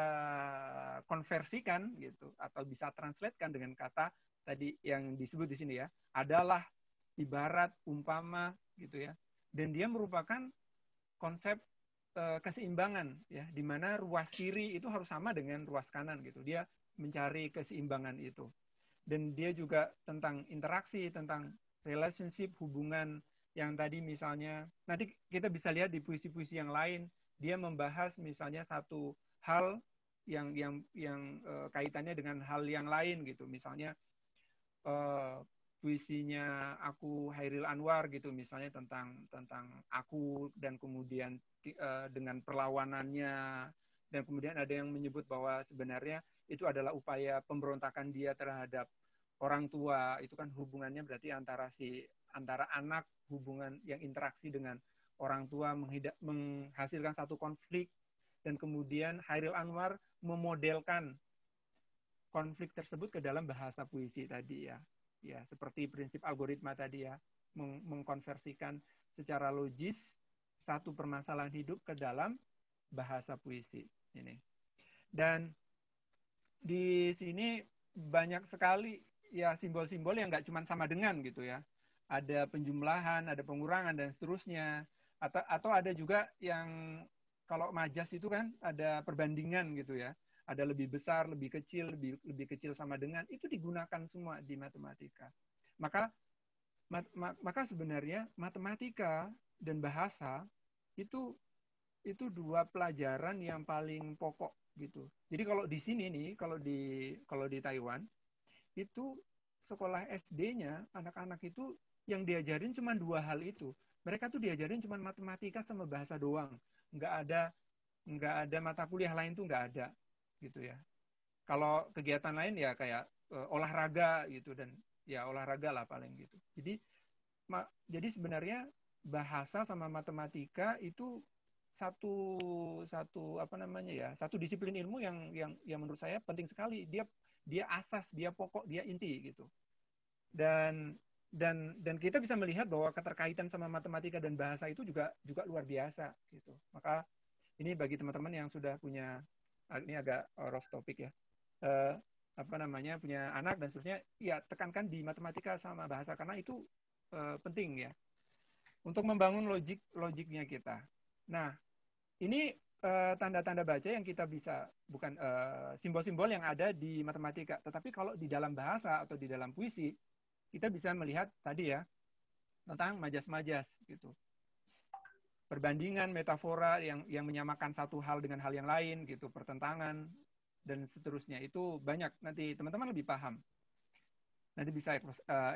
konversikan gitu atau bisa translatekan dengan kata tadi yang disebut di sini ya, adalah, ibarat, umpama gitu ya. Dan dia merupakan konsep keseimbangan ya, di mana ruas kiri itu harus sama dengan ruas kanan gitu. Dia mencari keseimbangan itu. Dan dia juga tentang interaksi, tentang relationship, hubungan yang tadi misalnya nanti kita bisa lihat di puisi-puisi yang lain, dia membahas misalnya satu hal yang kaitannya dengan hal yang lain gitu. Misalnya puisinya aku Hairil Anwar gitu misalnya tentang aku dan kemudian dengan perlawanannya, dan kemudian ada yang menyebut bahwa sebenarnya itu adalah upaya pemberontakan dia terhadap orang tua. Itu kan hubungannya berarti antara anak, hubungan yang interaksi dengan orang tua menghasilkan satu konflik, dan kemudian Hairil Anwar memodelkan konflik tersebut ke dalam bahasa puisi tadi ya. Ya, seperti prinsip algoritma tadi ya, mengkonversikan secara logis satu permasalahan hidup ke dalam bahasa puisi ini. Dan di sini banyak sekali ya simbol-simbol yang nggak cuma sama dengan gitu ya. Ada penjumlahan, ada pengurangan dan seterusnya. Atau ada juga yang kalau majas itu kan ada perbandingan gitu ya. Ada lebih besar, lebih kecil sama dengan, itu digunakan semua di matematika. Maka sebenarnya matematika dan bahasa itu dua pelajaran yang paling pokok gitu. Jadi kalau di sini nih, kalau di Taiwan itu sekolah SD-nya anak-anak itu yang diajarin cuma dua hal itu. Mereka tuh diajarin cuma matematika sama bahasa doang. Nggak ada mata kuliah lain tuh nggak ada gitu ya. Kalau kegiatan lain ya kayak olahraga gitu, dan ya olahraga lah paling gitu. Jadi sebenarnya bahasa sama matematika itu satu apa namanya ya, satu disiplin ilmu yang menurut saya penting sekali. Dia asas, dia pokok, dia inti gitu. Dan kita bisa melihat bahwa keterkaitan sama matematika dan bahasa itu juga luar biasa gitu. Maka ini bagi teman-teman yang sudah punya, ini agak off topic ya, punya anak dan seterusnya, ya tekankan di matematika sama bahasa karena itu penting ya untuk membangun logiknya kita. Nah, ini tanda-tanda baca yang kita bisa, bukan simbol-simbol yang ada di matematika, tetapi kalau di dalam bahasa atau di dalam puisi kita bisa melihat tadi ya tentang majas-majas gitu. Perbandingan, metafora yang menyamakan satu hal dengan hal yang lain gitu, pertentangan dan seterusnya, itu banyak. Nanti teman-teman lebih paham. Nanti bisa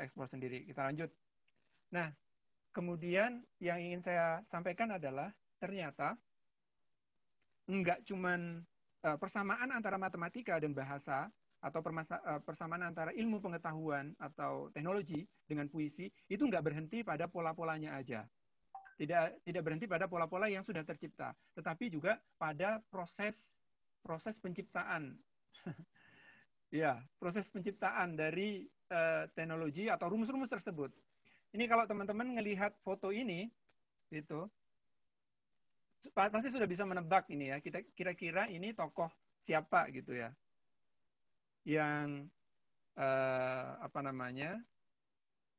eksplor sendiri. Kita lanjut. Nah, kemudian yang ingin saya sampaikan adalah ternyata enggak cuman persamaan antara matematika dan bahasa atau persamaan antara ilmu pengetahuan atau teknologi dengan puisi itu enggak berhenti pada pola-polanya aja. Tidak berhenti pada pola-pola yang sudah tercipta, tetapi juga pada proses penciptaan. Ya, proses penciptaan dari teknologi atau rumus-rumus tersebut. Ini kalau teman-teman melihat foto ini, itu pasti sudah bisa menebak ini ya. Kira-kira ini tokoh siapa gitu ya? Yang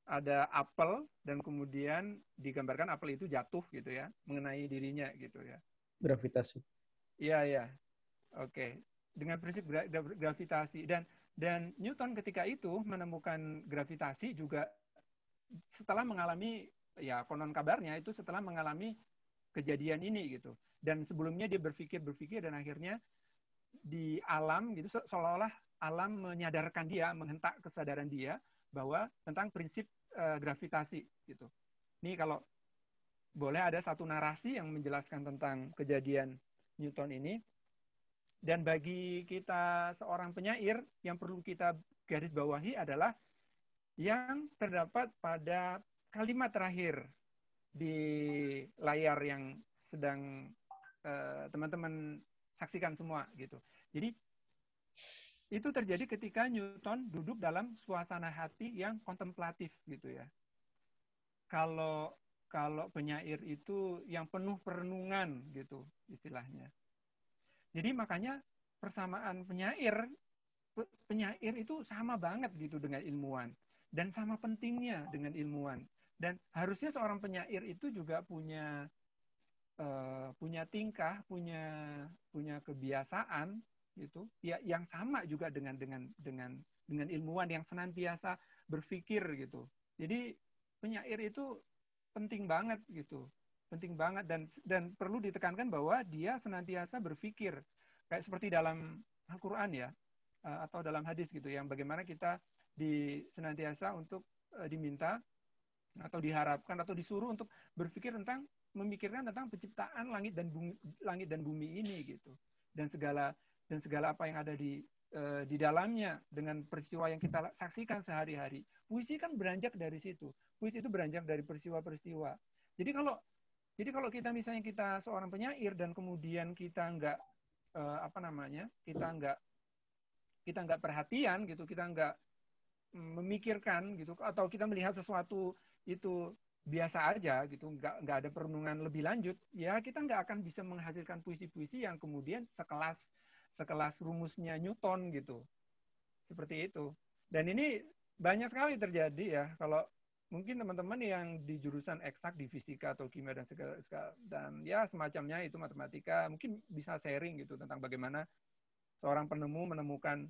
ada apel dan kemudian digambarkan apel itu jatuh gitu ya, mengenai dirinya gitu ya. Gravitasi. Iya, ya. Oke. Dengan prinsip gravitasi, dan Newton ketika itu menemukan gravitasi juga setelah mengalami, ya konon kabarnya itu setelah mengalami kejadian ini gitu. Dan sebelumnya dia berpikir dan akhirnya di alam gitu seolah-olah alam menyadarkan dia, menghentak kesadaran dia bahwa tentang prinsip gravitasi gitu. Ini kalau boleh ada satu narasi yang menjelaskan tentang kejadian Newton ini. Dan bagi kita seorang penyair, yang perlu kita garis bawahi adalah yang terdapat pada kalimat terakhir di layar yang sedang teman-teman saksikan semua gitu. Jadi itu terjadi ketika Newton duduk dalam suasana hati yang kontemplatif gitu ya. Kalau penyair itu yang penuh perenungan gitu istilahnya. Jadi makanya persamaan penyair itu sama banget gitu dengan ilmuwan dan sama pentingnya dengan ilmuwan. Dan harusnya seorang penyair itu juga punya tingkah, punya kebiasaan gitu ya yang sama juga dengan ilmuwan yang senantiasa berpikir gitu. Jadi penyair itu penting banget gitu. Penting banget dan perlu ditekankan bahwa dia senantiasa berpikir kayak seperti dalam Al-Qur'an ya atau dalam hadis gitu yang bagaimana kita senantiasa untuk diminta atau diharapkan atau disuruh untuk berpikir tentang memikirkan tentang penciptaan langit dan bumi ini gitu dan segala apa yang ada di dalamnya dengan peristiwa yang kita saksikan sehari-hari. Puisi kan beranjak dari situ. Puisi itu beranjak dari peristiwa-peristiwa. Jadi kalau kita misalnya kita seorang penyair dan kemudian kita nggak kita nggak perhatian gitu, kita nggak memikirkan gitu, atau kita melihat sesuatu itu biasa aja gitu, nggak ada perenungan lebih lanjut, ya kita nggak akan bisa menghasilkan puisi-puisi yang kemudian sekelas rumusnya Newton gitu, seperti itu. Dan ini banyak sekali terjadi ya, kalau mungkin teman-teman yang di jurusan eksak di fisika atau kimia dan ya semacamnya itu matematika mungkin bisa sharing gitu tentang bagaimana seorang penemu menemukan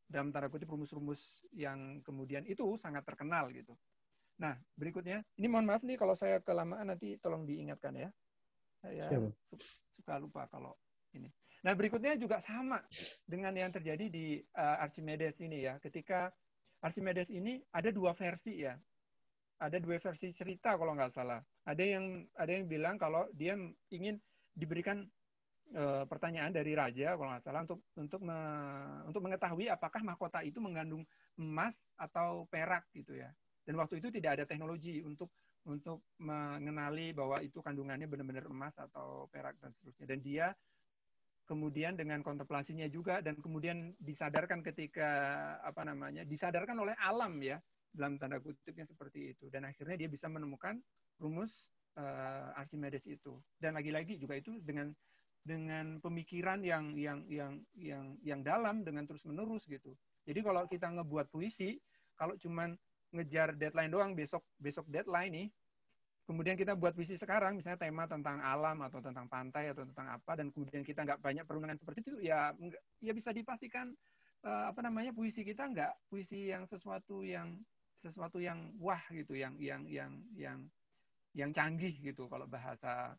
dalam tanda kutip rumus-rumus yang kemudian itu sangat terkenal gitu. Nah, berikutnya, ini mohon maaf nih kalau saya kelamaan nanti tolong diingatkan ya. Saya suka lupa kalau ini. Nah, berikutnya juga sama dengan yang terjadi di Archimedes ini ya. Ketika Archimedes ini ada dua versi ya. Ada dua versi cerita kalau nggak salah. Ada yang bilang kalau dia ingin diberikan pertanyaan dari raja kalau nggak salah untuk mengetahui apakah mahkota itu mengandung emas atau perak gitu ya. Dan waktu itu tidak ada teknologi untuk mengenali bahwa itu kandungannya benar-benar emas atau perak dan seterusnya. Dan dia kemudian dengan kontemplasinya juga dan kemudian disadarkan disadarkan oleh alam ya dalam tanda kutipnya seperti itu. Dan akhirnya dia bisa menemukan rumus Archimedes itu. Dan lagi-lagi juga itu dengan pemikiran yang dalam dengan terus-menerus gitu. Jadi kalau kita ngebuat puisi, kalau cuman ngejar deadline doang, besok deadline nih, kemudian kita buat puisi sekarang, misalnya tema tentang alam atau tentang pantai atau tentang apa, dan kemudian kita nggak banyak perundungan seperti itu, ya bisa dipastikan puisi kita nggak puisi yang sesuatu yang wah gitu, yang canggih gitu kalau bahasa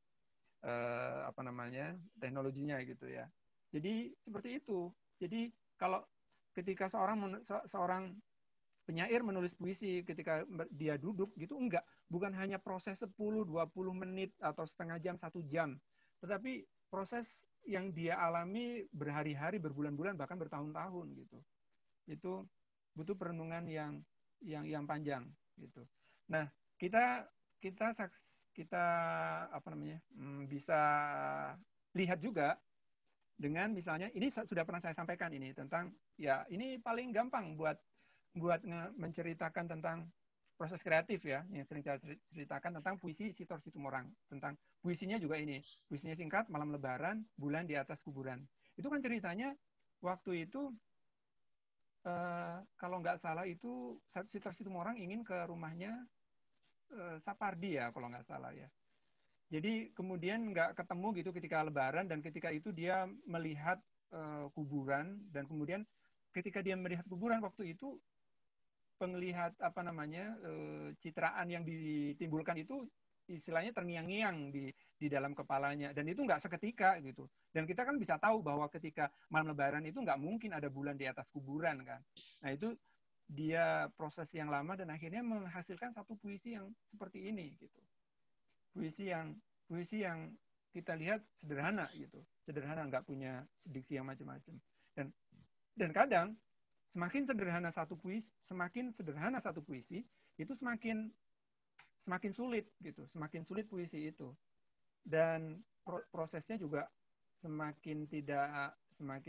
teknologinya gitu ya. Jadi seperti itu. Jadi kalau ketika seorang penyair menulis puisi ketika dia duduk gitu bukan hanya proses 10-20 menit atau setengah jam, 1 jam, tetapi proses yang dia alami berhari-hari, berbulan-bulan, bahkan bertahun-tahun gitu. Itu butuh perenungan yang panjang gitu. Nah, kita bisa lihat juga dengan misalnya ini sudah pernah saya sampaikan ini tentang ya ini paling gampang buat menceritakan tentang proses kreatif ya yang sering saya ceritakan tentang puisi Sitor Situmorang, tentang puisinya juga ini, puisinya singkat, Malam Lebaran, Bulan di Atas Kuburan. Itu kan ceritanya waktu itu kalau nggak salah itu Sitor Situmorang ingin ke rumahnya Sapardi ya kalau nggak salah ya. Jadi kemudian nggak ketemu gitu ketika Lebaran, dan ketika itu dia melihat kuburan, dan kemudian ketika dia melihat kuburan waktu itu penglihat citraan yang ditimbulkan itu istilahnya terngiang-ngiang di dalam kepalanya, dan itu nggak seketika gitu. Dan kita kan bisa tahu bahwa ketika malam Lebaran itu nggak mungkin ada bulan di atas kuburan kan. Nah itu dia proses yang lama dan akhirnya menghasilkan satu puisi yang seperti ini gitu. Puisi yang kita lihat sederhana gitu, sederhana, nggak punya diksi yang macam-macam. Dan kadang semakin sederhana satu puisi itu semakin sulit gitu, semakin sulit puisi itu. Dan prosesnya juga semakin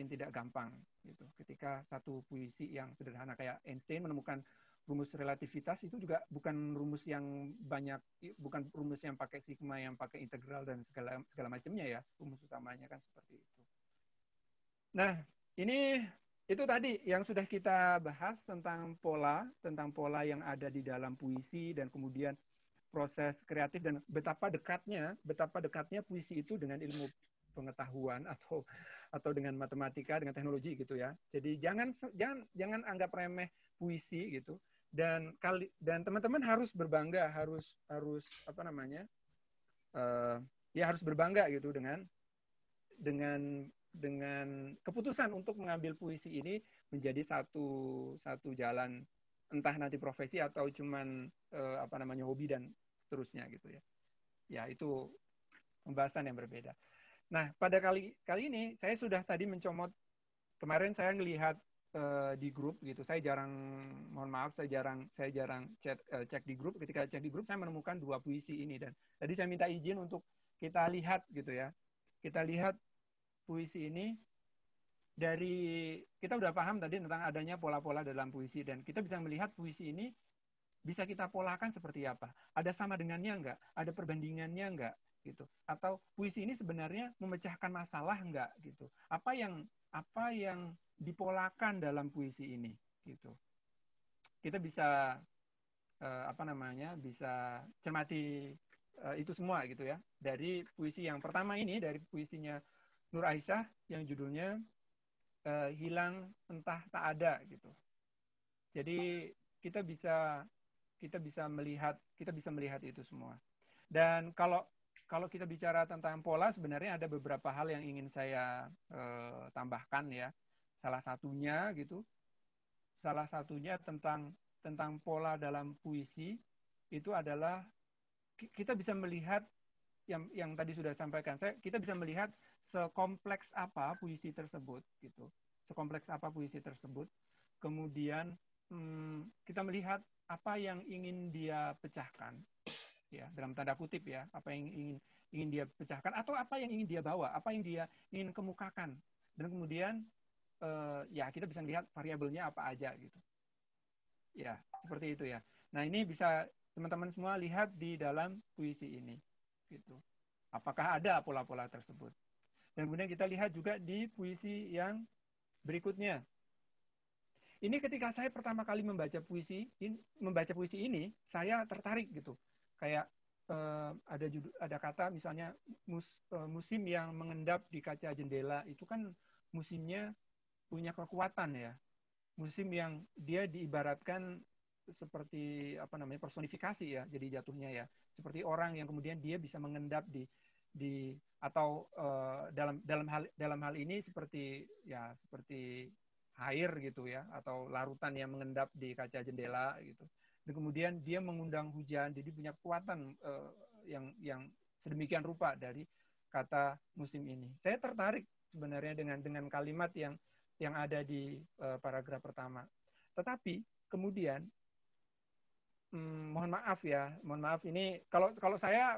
tidak gampang gitu. Ketika satu puisi yang sederhana kayak Einstein menemukan rumus relativitas itu juga bukan rumus yang pakai sigma, yang pakai integral dan segala macamnya ya. Rumus utamanya kan seperti itu. Nah, itu tadi yang sudah kita bahas tentang pola yang ada di dalam puisi dan kemudian proses kreatif dan betapa dekatnya puisi itu dengan ilmu pengetahuan atau dengan matematika, dengan teknologi gitu ya. Jadi jangan anggap remeh puisi gitu. Dan teman-teman harus berbangga, harus apa namanya? Ya harus berbangga gitu dengan keputusan untuk mengambil puisi ini menjadi satu jalan, entah nanti profesi atau cuman hobi dan seterusnya gitu ya. Ya itu pembahasan yang berbeda. Nah, pada kali ini saya sudah tadi mencomot, kemarin saya melihat di grup gitu. Saya jarang cek di grup. Ketika cek di grup saya menemukan 2 puisi ini dan tadi saya minta izin untuk kita lihat gitu ya. Kita lihat puisi ini kita udah paham tadi tentang adanya pola-pola dalam puisi dan kita bisa melihat puisi ini bisa kita polakan seperti apa. Ada sama dengannya enggak? Ada perbandingannya enggak? Gitu. Atau puisi ini sebenarnya memecahkan masalah enggak gitu. Apa yang dipolakan dalam puisi ini gitu. Kita bisa bisa cermati itu semua gitu ya. Dari puisi yang pertama ini, dari puisinya Nur Aisyah yang judulnya Hilang Entah Tak Ada gitu. Jadi kita bisa melihat itu semua. Dan kalau kita bicara tentang pola, sebenarnya ada beberapa hal yang ingin saya tambahkan ya. Salah satunya tentang pola dalam puisi itu adalah kita bisa melihat yang tadi sudah sampaikan. Kita bisa melihat sekompleks apa puisi tersebut gitu. Sekompleks apa puisi tersebut. Kemudian kita melihat apa yang ingin dia pecahkan, ya dalam tanda kutip ya, apa yang ingin dia pecahkan atau apa yang ingin dia bawa, apa yang dia ingin kemukakan, dan kemudian ya kita bisa melihat variabelnya apa aja gitu, ya seperti itu ya. Nah ini bisa teman-teman semua lihat di dalam puisi ini, gitu. Apakah ada pola-pola tersebut? Dan kemudian kita lihat juga di puisi yang berikutnya. Ini ketika saya pertama kali membaca puisi ini, saya tertarik gitu. Kayak ada kata misalnya musim yang mengendap di kaca jendela, itu kan musimnya punya kekuatan ya. Musim yang dia diibaratkan seperti personifikasi ya, jadi jatuhnya ya. Seperti orang yang kemudian dia bisa mengendap di atau dalam hal ini seperti air gitu ya, atau larutan yang mengendap di kaca jendela gitu. Dan kemudian dia mengundang hujan, jadi punya kekuatan yang sedemikian rupa dari kata musim ini. Saya tertarik sebenarnya dengan kalimat yang ada di paragraf pertama. Tetapi kemudian mohon maaf ini kalau saya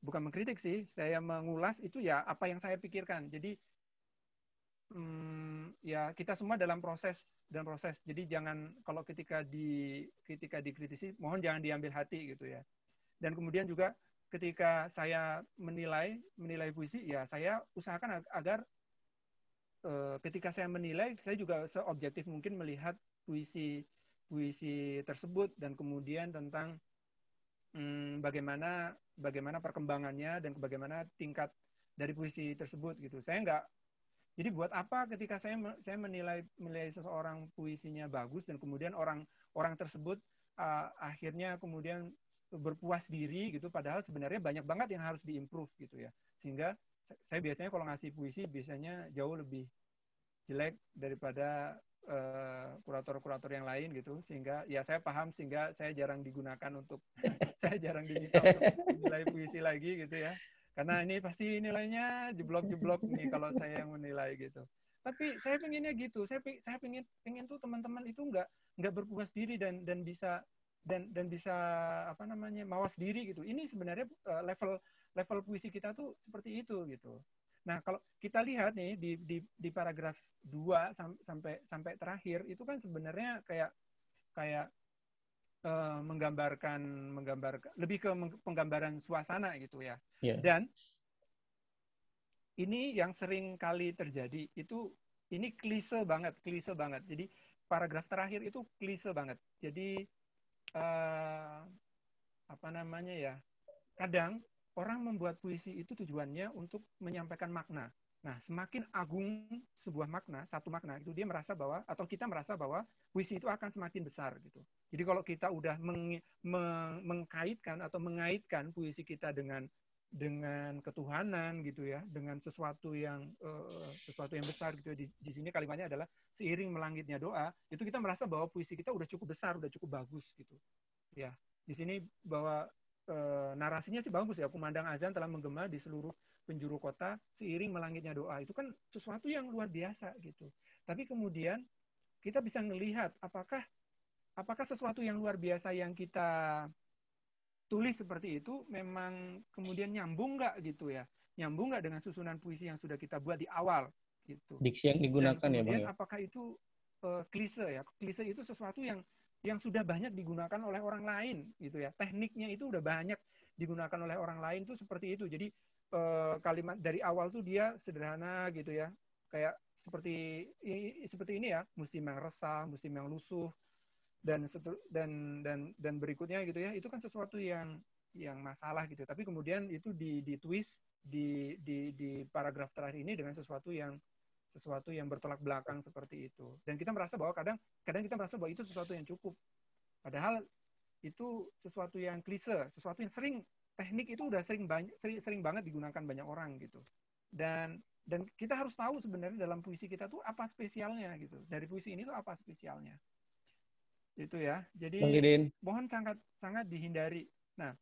bukan mengkritik sih, saya mengulas itu ya apa yang saya pikirkan. Jadi ya kita semua dalam proses. Jadi jangan, kalau ketika dikritisi, mohon jangan diambil hati gitu ya. Dan kemudian juga ketika saya menilai puisi, ya saya usahakan agar ketika saya menilai, saya juga seobjektif mungkin melihat puisi tersebut dan kemudian tentang bagaimana perkembangannya dan bagaimana tingkat dari puisi tersebut gitu. Jadi buat apa ketika saya menilai seseorang puisinya bagus dan kemudian orang tersebut akhirnya kemudian berpuas diri gitu, padahal sebenarnya banyak banget yang harus diimprove gitu ya. Sehingga saya biasanya kalau ngasih puisi biasanya jauh lebih jelek daripada kurator-kurator yang lain gitu, sehingga ya saya paham, sehingga saya jarang digunakan untuk saya jarang diminta untuk menilai puisi lagi gitu ya, karena ini pasti nilainya jeblok-jeblok nih kalau saya yang menilai gitu. Tapi saya pengennya gitu, saya pengen tuh teman-teman itu nggak berpuas diri dan bisa bisa apa namanya, mawas diri gitu. Ini sebenarnya level puisi kita tuh seperti itu gitu. Nah, kalau kita lihat nih di paragraf 2 sampai terakhir itu kan sebenarnya kayak kayak menggambarkan lebih ke penggambaran suasana gitu ya. Yeah. Dan ini yang sering kali terjadi itu, ini klise banget. Jadi paragraf terakhir itu klise banget. Jadi apa namanya ya? Kadang orang membuat puisi itu tujuannya untuk menyampaikan makna. Nah, semakin agung sebuah makna, satu makna itu, dia merasa bahwa, atau kita merasa bahwa puisi itu akan semakin besar gitu. Jadi kalau kita udah mengkaitkan atau mengaitkan puisi kita dengan ketuhanan gitu ya, dengan sesuatu yang besar gitu. Di sini kalimatnya adalah seiring melangitnya doa, itu kita merasa bahwa puisi kita udah cukup besar, udah cukup bagus gitu. Ya, di sini bahwa narasinya sih bagus ya, kumandang azan telah menggema di seluruh penjuru kota seiring melangitnya doa. Itu kan sesuatu yang luar biasa gitu. Tapi kemudian kita bisa melihat apakah sesuatu yang luar biasa yang kita tulis seperti itu memang kemudian nyambung nggak gitu ya, nyambung nggak dengan susunan puisi yang sudah kita buat di awal gitu. Diksi yang digunakan. Dan kemudian ya Bang ya. apakah itu klise ya? Klise itu sesuatu yang sudah banyak digunakan oleh orang lain gitu ya. Tekniknya itu udah banyak digunakan oleh orang lain tuh seperti itu. Jadi kalimat dari awal tuh dia sederhana gitu ya. Kayak seperti ini ya, musim yang resah, musim yang lusuh, dan berikutnya gitu ya. Itu kan sesuatu yang masalah gitu. Tapi kemudian itu di twist di paragraf terakhir ini dengan sesuatu yang bertolak belakang seperti itu. Dan kita merasa bahwa kadang kita merasa bahwa itu sesuatu yang cukup. Padahal itu sesuatu yang klise, sesuatu yang teknik itu udah sering banget digunakan banyak orang gitu. Dan kita harus tahu sebenarnya dalam puisi kita tuh apa spesialnya gitu. Dari puisi ini tuh apa spesialnya. Itu ya. Jadi mohon sangat dihindari. Nah,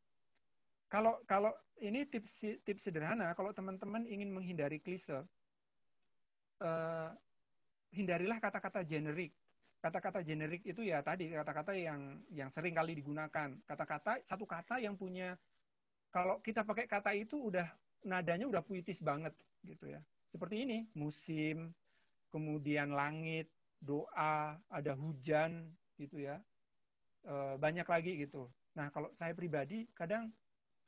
kalau ini tips sederhana, kalau teman-teman ingin menghindari klise, hindarilah kata-kata generik. Kata-kata generik itu ya tadi kata-kata yang sering kali digunakan. Satu kata yang punya, kalau kita pakai kata itu udah nadanya udah puitis banget gitu ya. Seperti ini, musim, kemudian langit, doa, ada hujan gitu ya. Banyak lagi gitu. Nah, kalau saya pribadi kadang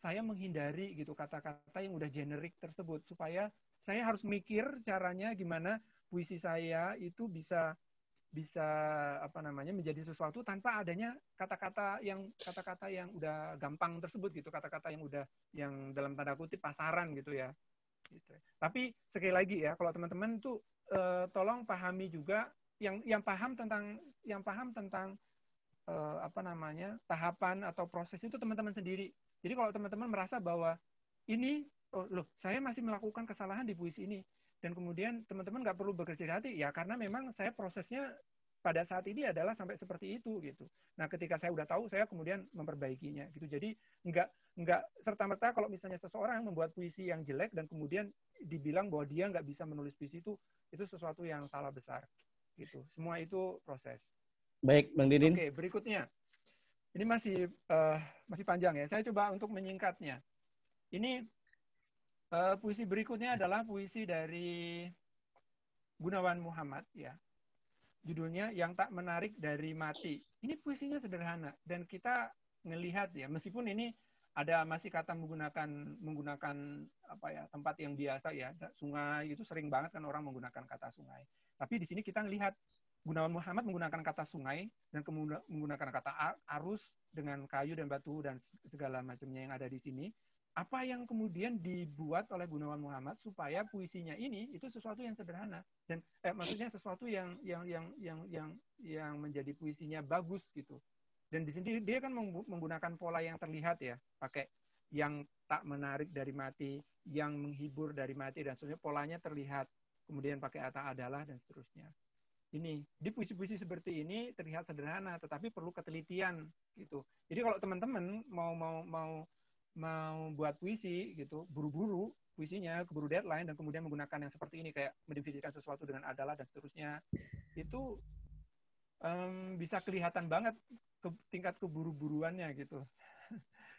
saya menghindari gitu kata-kata yang udah generik tersebut, supaya saya harus mikir caranya gimana puisi saya itu bisa apa namanya menjadi sesuatu tanpa adanya kata-kata yang udah gampang tersebut gitu, kata-kata yang dalam tanda kutip pasaran gitu ya. Gitu. Tapi sekali lagi ya, kalau teman-teman tuh tolong pahami juga yang paham tentang apa namanya tahapan atau proses itu teman-teman sendiri. Jadi kalau teman-teman merasa bahwa ini loh saya masih melakukan kesalahan di puisi ini, dan kemudian teman-teman nggak perlu bekerja hati ya, karena memang saya prosesnya pada saat ini adalah sampai seperti itu gitu. Nah, ketika saya udah tahu, saya kemudian memperbaikinya gitu. Jadi nggak serta-merta kalau misalnya seseorang membuat puisi yang jelek dan kemudian dibilang bahwa dia nggak bisa menulis puisi itu sesuatu yang salah besar gitu. Semua itu proses. Baik, Bang Didin. Oke, berikutnya. Ini masih panjang ya. Saya coba untuk menyingkatnya. Ini puisi berikutnya adalah puisi dari Gunawan Muhammad ya. Judulnya Yang Tak Menarik Dari Mati. Ini puisinya sederhana dan kita ngelihat ya, meskipun ini ada masih kata menggunakan apa ya, tempat yang biasa ya, sungai itu sering banget kan orang menggunakan kata sungai. Tapi di sini kita ngelihat Gunawan Muhammad menggunakan kata sungai dan kemudian menggunakan kata arus dengan kayu dan batu dan segala macamnya yang ada di sini. Apa yang kemudian dibuat oleh Gunawan Muhammad supaya puisinya ini itu sesuatu yang sederhana dan maksudnya sesuatu yang menjadi puisinya bagus gitu. Dan di sini dia kan menggunakan pola yang terlihat ya, pakai yang tak menarik dari mati, yang menghibur dari mati, dan sebenarnya polanya terlihat. kemudian pakai ata adalah dan seterusnya. Ini di puisi-puisi seperti ini terlihat sederhana, tetapi perlu ketelitian gitu. Jadi kalau teman-teman mau buat puisi gitu, buru-buru puisinya, keburu deadline dan kemudian menggunakan yang seperti ini kayak mendefinisikan sesuatu dengan adalah dan seterusnya, itu bisa kelihatan banget tingkat keburu-buruannya gitu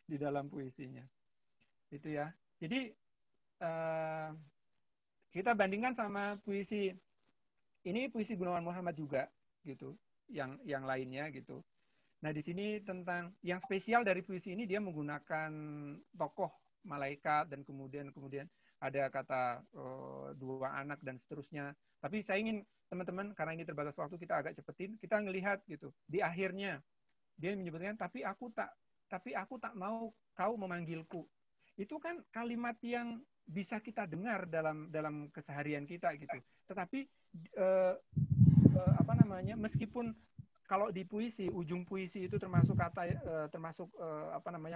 di dalam puisinya. Itu ya. Jadi kita bandingkan sama puisi ini, puisi Gunawan Muhammad juga gitu, yang lainnya gitu. Nah di sini tentang yang spesial dari puisi ini, dia menggunakan tokoh malaikat dan kemudian ada kata dua anak dan seterusnya. Tapi saya ingin teman-teman, karena ini terbatas waktu, kita agak cepetin, kita ngelihat gitu di akhirnya dia menyebutkan tapi aku tak mau kau memanggilku. Itu kan kalimat yang bisa kita dengar dalam keseharian kita gitu. Tetapi meskipun kalau di puisi, ujung puisi itu termasuk kata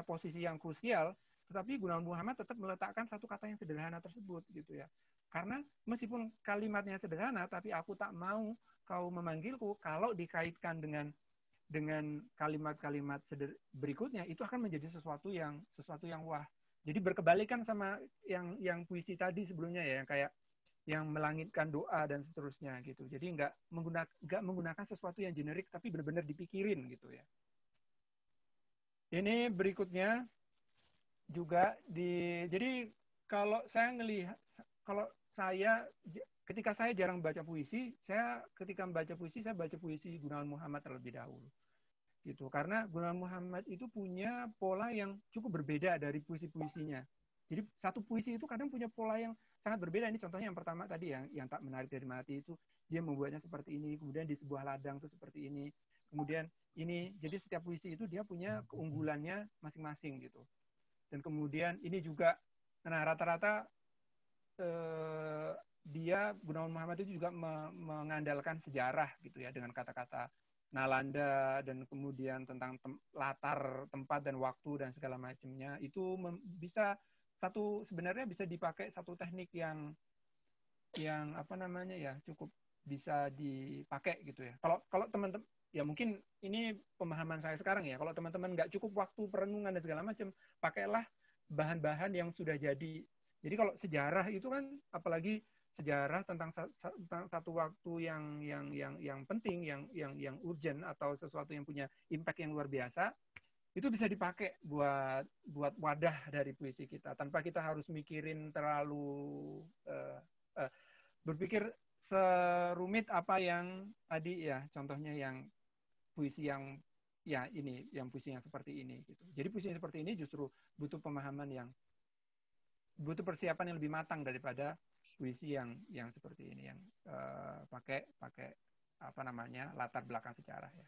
posisi yang krusial, tetapi Gunawan Muhammad tetap meletakkan satu kata yang sederhana tersebut gitu ya. Karena meskipun kalimatnya sederhana, tapi aku tak mau kau memanggilku, kalau dikaitkan dengan kalimat-kalimat berikutnya, itu akan menjadi sesuatu yang wah. Jadi berkebalikan sama yang puisi tadi sebelumnya ya, yang kayak yang melangitkan doa dan seterusnya gitu. Jadi nggak menggunakan sesuatu yang generik, tapi benar-benar dipikirin gitu ya. Ini berikutnya juga jadi kalau saya ketika saya jarang baca puisi, ketika membaca puisi, saya baca puisi Gunawan Muhammad terlebih dahulu. Gitu. Karena Gunawan Muhammad itu punya pola yang cukup berbeda dari puisi-puisinya. Jadi satu puisi itu kadang punya pola yang sangat berbeda. Ini contohnya yang pertama tadi yang tak menarik dari mati itu, dia membuatnya seperti ini, kemudian di sebuah ladang itu seperti ini. Kemudian ini, jadi setiap puisi itu dia punya keunggulannya masing-masing gitu. Dan kemudian ini juga, nah rata-rata dia Gunawan Muhammad itu juga mengandalkan sejarah gitu ya, dengan kata-kata Nalanda dan kemudian tentang latar tempat dan waktu dan segala macamnya. Itu sebenarnya bisa dipakai satu teknik yang cukup bisa dipakai gitu ya. Kalau teman-teman, ya mungkin ini pemahaman saya sekarang ya, kalau teman-teman nggak cukup waktu perenungan dan segala macam, pakailah bahan-bahan yang sudah jadi. Jadi kalau sejarah itu kan, apalagi sejarah tentang satu waktu yang penting, yang urgent atau sesuatu yang punya impact yang luar biasa, itu bisa dipakai buat wadah dari puisi kita tanpa kita harus mikirin terlalu berpikir serumit apa yang tadi ya, contohnya yang puisi yang ya ini, yang puisi yang seperti ini gitu. Jadi puisi yang seperti ini justru butuh pemahaman yang butuh persiapan yang lebih matang daripada puisi yang seperti ini, yang pakai latar belakang sejarah ya.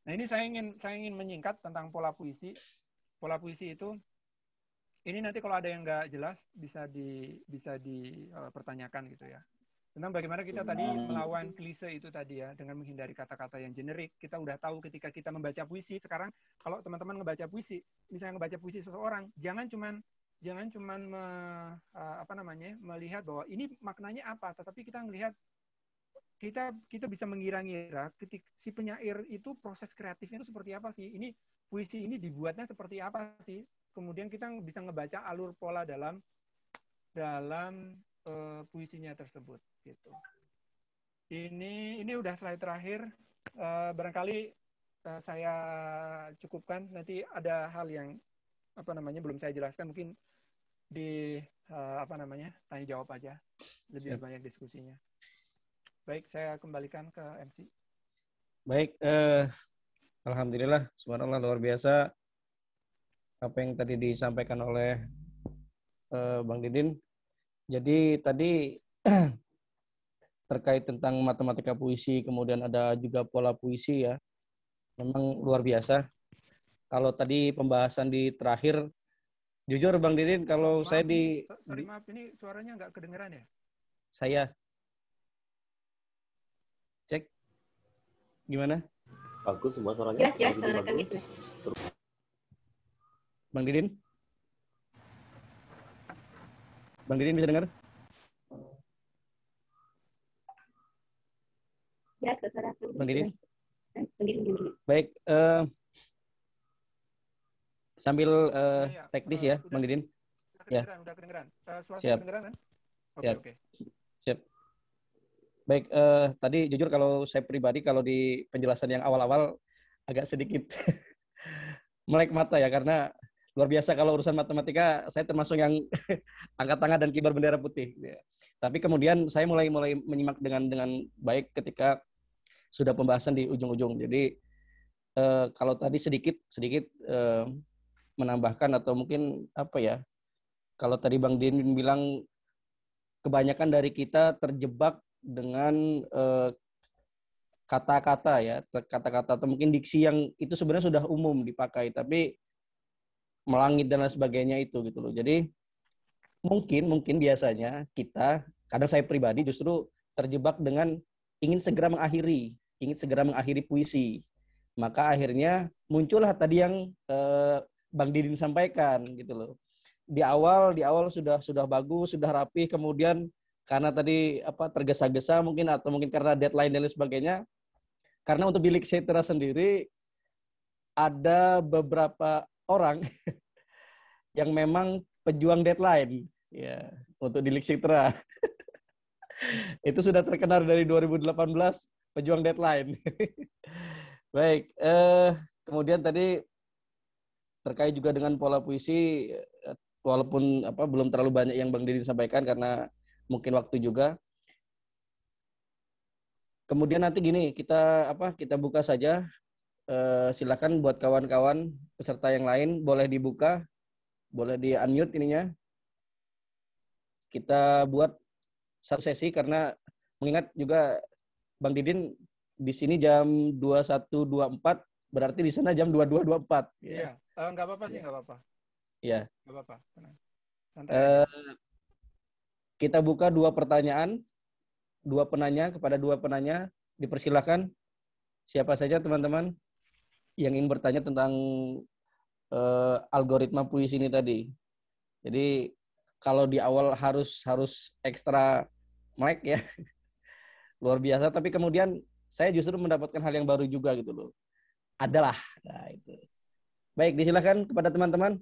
Nah ini saya ingin menyingkat tentang pola puisi. Pola puisi itu, ini nanti kalau ada yang nggak jelas bisa dipertanyakan gitu ya. Tentang bagaimana kita tadi melawan klise itu tadi ya, dengan menghindari kata-kata yang generik. Kita udah tahu ketika kita membaca puisi. Sekarang kalau teman-teman ngebaca puisi, misalnya ngebaca puisi seseorang, jangan cuman melihat bahwa ini maknanya apa, tetapi kita melihat, kita bisa mengira-ngira ketika si penyair itu proses kreatifnya itu seperti apa sih, ini puisi ini dibuatnya seperti apa sih, kemudian kita bisa ngebaca alur pola dalam puisinya tersebut gitu. Ini udah slide terakhir, barangkali saya cukupkan, nanti ada hal yang belum saya jelaskan, mungkin di tanya jawab aja, lebih banyak diskusinya. Baik, saya kembalikan ke MC. Baik, alhamdulillah, subhanallah, luar biasa apa yang tadi disampaikan oleh Bang Didin. Jadi tadi terkait tentang matematika puisi, kemudian ada juga pola puisi ya, memang luar biasa. Kalau tadi pembahasan di terakhir, jujur Bang Didin, kalau saya maaf, ini suaranya nggak kedengeran ya? Saya cek gimana? Bagus semua suaranya. Jelas suara kami jelas. Bang Didin? Bang Didin bisa dengar? Jelas ke suara Bang Didin? Bang Didin. Baik, sambil Ya, teknis ya, udah Bang Didin. Ya, udah kedengeran. Suara saya siap. kedengeran kan? Oke, Siap. oke. Siap. Baik, tadi jujur kalau saya pribadi kalau di penjelasan yang awal-awal agak sedikit melek mata ya, karena luar biasa kalau urusan matematika saya termasuk yang angkat tangan dan kibar bendera putih. Ya. Tapi kemudian saya mulai menyimak dengan baik ketika sudah pembahasan di ujung-ujung. Jadi kalau tadi sedikit menambahkan atau mungkin apa ya? Kalau tadi Bang Didin bilang kebanyakan dari kita terjebak dengan kata-kata ya, kata-kata atau mungkin diksi yang itu sebenarnya sudah umum dipakai, tapi melangit dan lain sebagainya itu gitu loh. Jadi mungkin biasanya kita, kadang saya pribadi justru terjebak dengan ingin segera mengakhiri puisi. Maka akhirnya muncullah tadi yang Bang Didin sampaikan gitu loh. Di awal sudah bagus, sudah rapi, kemudian karena tadi tergesa-gesa mungkin atau mungkin karena deadline dan lain sebagainya. Karena untuk bilik Setra sendiri ada beberapa orang yang memang pejuang deadline ya untuk di Setra. Itu sudah terkenal dari 2018 pejuang deadline. Baik, kemudian tadi terkait juga dengan pola puisi, walaupun belum terlalu banyak yang Bang Didin sampaikan karena mungkin waktu juga. Kemudian nanti gini, kita buka saja. Silakan buat kawan-kawan peserta yang lain boleh dibuka, boleh di unmute ininya. Kita buat satu sesi karena mengingat juga Bang Didin di sini jam 21.24, berarti di sana jam 22.24. Iya, nggak apa-apa sih, nggak apa-apa. Iya. Nggak apa-apa. Santai aja. Kita buka dua penanya kepada dua penanya. Dipersilakan siapa saja teman-teman yang ingin bertanya tentang algoritma puisi ini tadi. Jadi kalau di awal harus ekstra melek ya, luar biasa. Tapi kemudian saya justru mendapatkan hal yang baru juga gitu loh. Adalah, nah itu. Baik, disilakan kepada teman-teman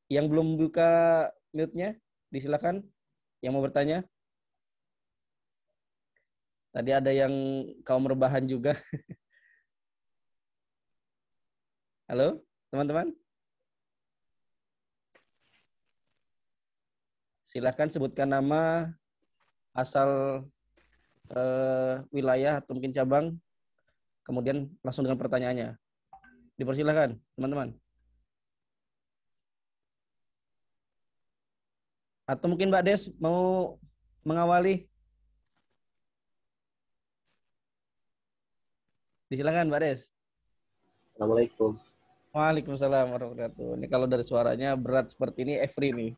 yang belum buka mute-nya, disilakan yang mau bertanya. Tadi ada yang kaum rebahan juga. Halo, teman-teman. Silakan sebutkan nama, asal wilayah atau mungkin cabang, kemudian langsung dengan pertanyaannya. Dipersilakan, teman-teman. Atau mungkin Mbak Des mau mengawali? Disilakan Mbak Des. Assalamualaikum. Waalaikumsalam warahmatullahi wabarakatuh. Ini kalau dari suaranya berat seperti ini, Efri nih.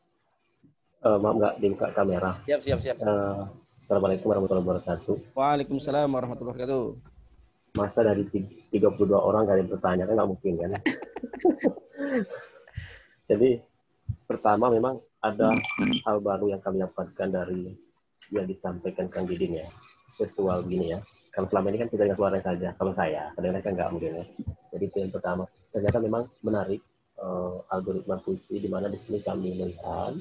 Maaf nggak dibuka kamera. Siap. Assalamualaikum warahmatullahi wabarakatuh. Waalaikumsalam warahmatullahi wabarakatuh. Masa dari 32 orang nggak ada yang bertanya, kan nggak mungkin kan? Jadi pertama memang ada hal baru yang kami dapatkan dari yang disampaikan Kang Didin ya, virtual gini ya. Kalau selama ini kan kita dengar suaranya saja, kalau saya kadang-kadang kan nggak mungkin ya. Jadi itu yang pertama. Ternyata memang menarik algoritma puisi, di mana di sini kami melihat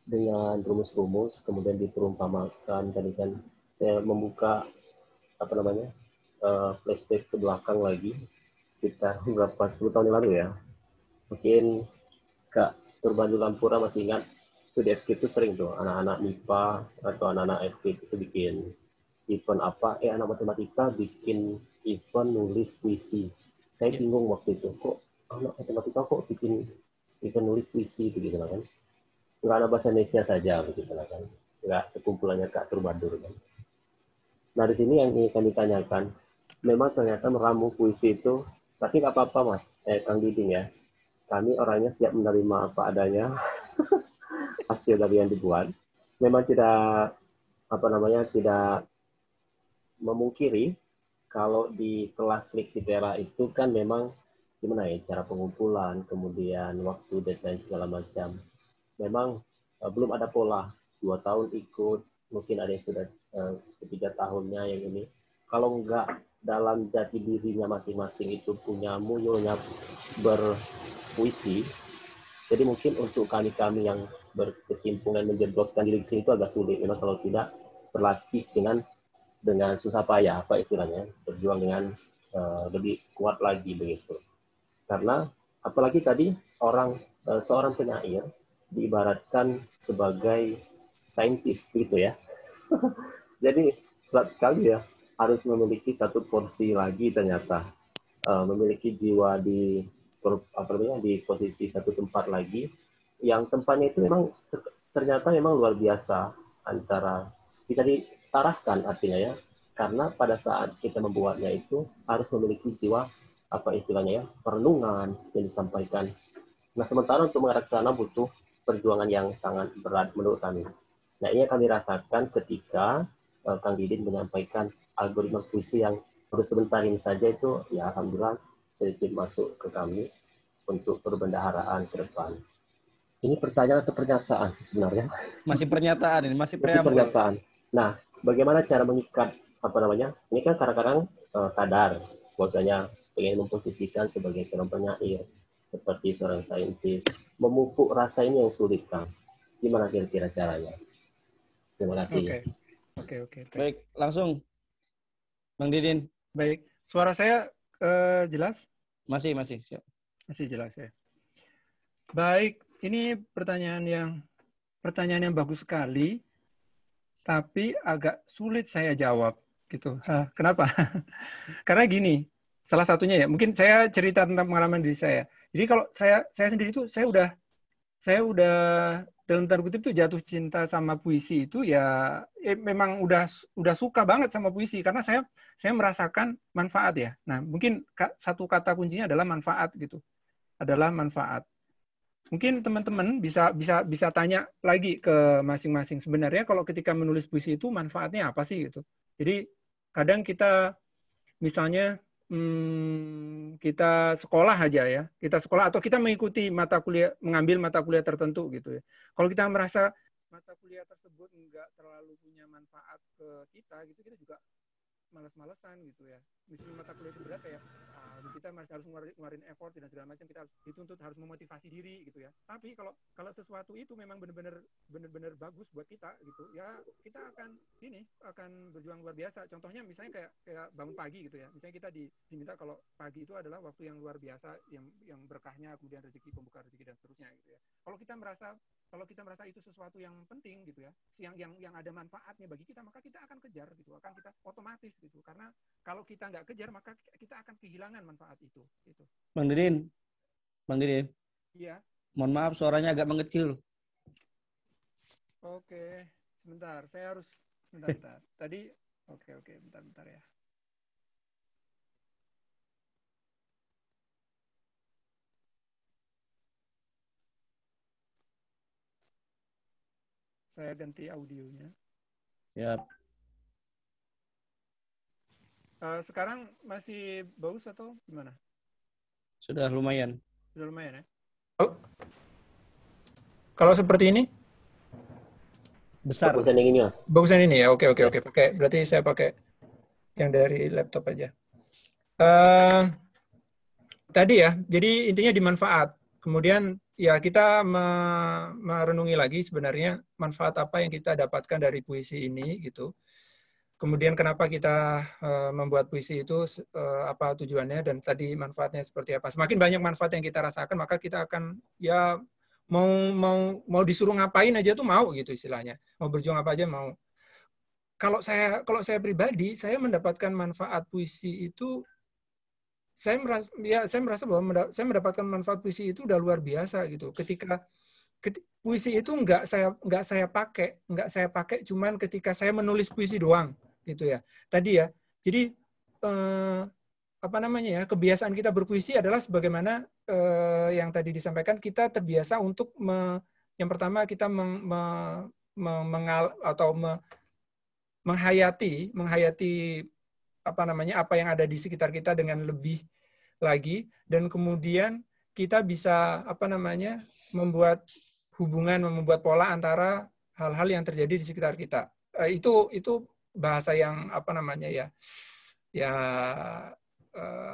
dengan rumus-rumus, kemudian diperumpamakan. Tadi kan saya membuka flashback ke belakang lagi sekitar berapa 10 tahun yang lalu ya. Mungkin Kak Turbandul Lampura masih ingat itu di FK itu sering tuh anak-anak MIPA atau anak-anak FK itu bikin event anak matematika bikin event nulis puisi. Saya bingung waktu itu, kok anak matematika kok bikin event nulis puisi begitu kan? Nggak ada bahasa Indonesia saja begitu kan? Nggak sekumpulannya Kak Turbandur kan? Nah di sini yang ingin kami tanyakan, memang ternyata meramu puisi itu, tapi nggak apa-apa Mas, Kang Didin ya. Kami orangnya siap menerima apa adanya hasil dari yang dibuat. Memang tidak tidak memungkiri kalau di kelas Lexitera itu kan memang gimana ya cara pengumpulan, kemudian waktu, deadline segala macam. Memang belum ada pola. 2 tahun ikut, mungkin ada yang sudah 3 tahunnya yang ini. kalau nggak dalam jati dirinya masing-masing itu punya muyulnya berpuisi, jadi mungkin untuk kami-kami yang berkecimpungan menjebloskan diri di sini itu agak sulit. Memang kalau tidak berlatih dengan susah payah, apa istilahnya, berjuang dengan lebih kuat lagi begitu. Karena apalagi tadi seorang penyair diibaratkan sebagai saintis begitu ya. Jadi berat sekali ya, harus memiliki satu porsi lagi ternyata, memiliki jiwa di posisi satu tempat lagi, yang tempatnya itu memang ternyata memang luar biasa, antara bisa disetarakan artinya ya, karena pada saat kita membuatnya itu harus memiliki jiwa apa istilahnya ya, perenungan yang disampaikan. Nah sementara untuk mengarah ke sana butuh perjuangan yang sangat berat menurut kami. Nah ini yang kami rasakan ketika Kang Didin menyampaikan algoritma puisi yang baru sebentar ini saja, itu ya alhamdulillah sedikit masuk ke kami untuk perbendaharaan ke depan. Ini pertanyaan atau pernyataan sih sebenarnya? Masih pernyataan ini, masih Masih preambul. pernyataan. Nah, bagaimana cara mengikat apa namanya? Ini kan kadang-kadang sadar bahwasanya pengen memposisikan sebagai seorang penyair, seperti seorang saintis, memupuk rasa ini yang sulit, Kang. Gimana kira-kira caranya? Terima kasih. Oke. Baik, langsung Bang Didin. Baik, suara saya jelas? Masih siap. Masih jelas ya. Baik, ini pertanyaan yang bagus sekali, tapi agak sulit saya jawab gitu. Kenapa? Karena gini, salah satunya ya, mungkin saya cerita tentang pengalaman diri saya. Jadi kalau saya sendiri tuh saya udah dalam tanda kutip tuh jatuh cinta sama puisi itu ya, memang udah suka banget sama puisi karena saya merasakan manfaat ya. Nah, mungkin satu kata kuncinya adalah manfaat gitu. Adalah manfaat. Mungkin teman-teman bisa tanya lagi ke masing-masing. Sebenarnya kalau ketika menulis puisi itu manfaatnya apa sih gitu. Jadi kadang kita misalnya kita sekolah aja ya, kita sekolah atau kita mengikuti mata kuliah, mengambil mata kuliah tertentu gitu ya. Kalau kita merasa mata kuliah tersebut nggak terlalu punya manfaat ke kita gitu, kita juga malas-malesan gitu ya. Misalnya mata kuliah itu berat kayak kita masih harus ngeluarin effort dan segala macam, kita harus dituntut harus memotivasi diri gitu ya. Tapi kalau sesuatu itu memang benar-benar bagus buat kita gitu ya, kita akan berjuang luar biasa. Contohnya misalnya kayak bangun pagi gitu ya. Misalnya kita diminta kalau pagi itu adalah waktu yang luar biasa, yang berkahnya, kemudian rezeki, pembuka rezeki dan seterusnya gitu ya. Kalau kita merasa itu sesuatu yang penting gitu ya, yang ada manfaatnya bagi kita, maka kita akan kejar gitu, akan kita otomatis gitu. Karena kalau kita nggak kejar, maka kita akan kehilangan manfaat itu. Gitu. Bang Didin. Iya. Mohon maaf suaranya agak mengecil. Oke, sebentar. Saya harus bentar. Tadi oke, bentar ya. Saya ganti audionya. Siap. Sekarang masih bagus atau gimana? Sudah lumayan. Sudah lumayan ya. Kalau seperti ini? Besar. Bagusan yang ini, Mas. Bagusan ini ya. Oke. Berarti saya pakai yang dari laptop aja. Tadi ya. Jadi intinya dimanfaat. Kemudian ya kita merenungi lagi sebenarnya manfaat apa yang kita dapatkan dari puisi ini gitu. Kemudian kenapa kita membuat puisi itu, apa tujuannya, dan tadi manfaatnya seperti apa. Semakin banyak manfaat yang kita rasakan, maka kita akan ya mau disuruh ngapain aja tuh mau gitu istilahnya. Mau berjuang apa aja mau. Kalau saya pribadi, saya mendapatkan manfaat puisi itu, saya merasa bahwa saya mendapatkan manfaat puisi itu udah luar biasa gitu. Ketika puisi itu nggak saya pakai cuman ketika saya menulis puisi doang gitu ya. Tadi ya. Jadi apa namanya ya, kebiasaan kita berpuisi adalah sebagaimana yang tadi disampaikan, kita terbiasa untuk yang pertama kita menghayati apa namanya, apa yang ada di sekitar kita dengan lebih lagi, dan kemudian kita bisa apa namanya membuat pola antara hal-hal yang terjadi di sekitar kita. Itu bahasa yang apa namanya ya, ya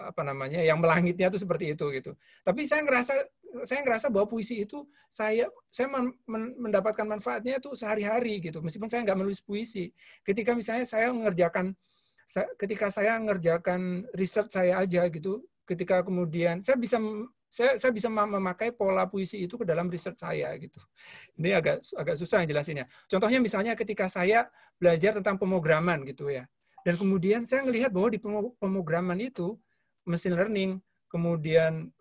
apa namanya, yang melangitnya itu seperti itu gitu. Tapi saya ngerasa bahwa puisi itu saya mendapatkan manfaatnya itu sehari-hari gitu, meskipun saya nggak menulis puisi. Ketika misalnya ketika saya ngerjakan riset saya aja gitu, ketika kemudian saya bisa memakai pola puisi itu ke dalam riset saya gitu. Ini agak susah jelasinnya. Contohnya misalnya ketika saya belajar tentang pemrograman gitu ya. Dan kemudian saya melihat bahwa di pemrograman itu machine learning, kemudian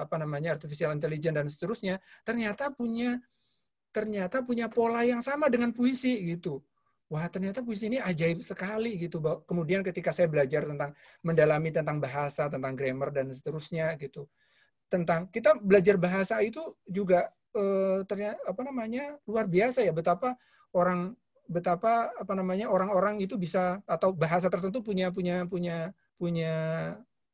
apa namanya, artificial intelligence dan seterusnya, ternyata punya pola yang sama dengan puisi gitu. Wah, ternyata puisi ini ajaib sekali gitu. Kemudian ketika saya belajar mendalami tentang bahasa, tentang grammar dan seterusnya gitu. Kita belajar bahasa itu juga ternyata apa namanya, luar biasa ya, betapa apa namanya, orang-orang itu bisa, atau bahasa tertentu punya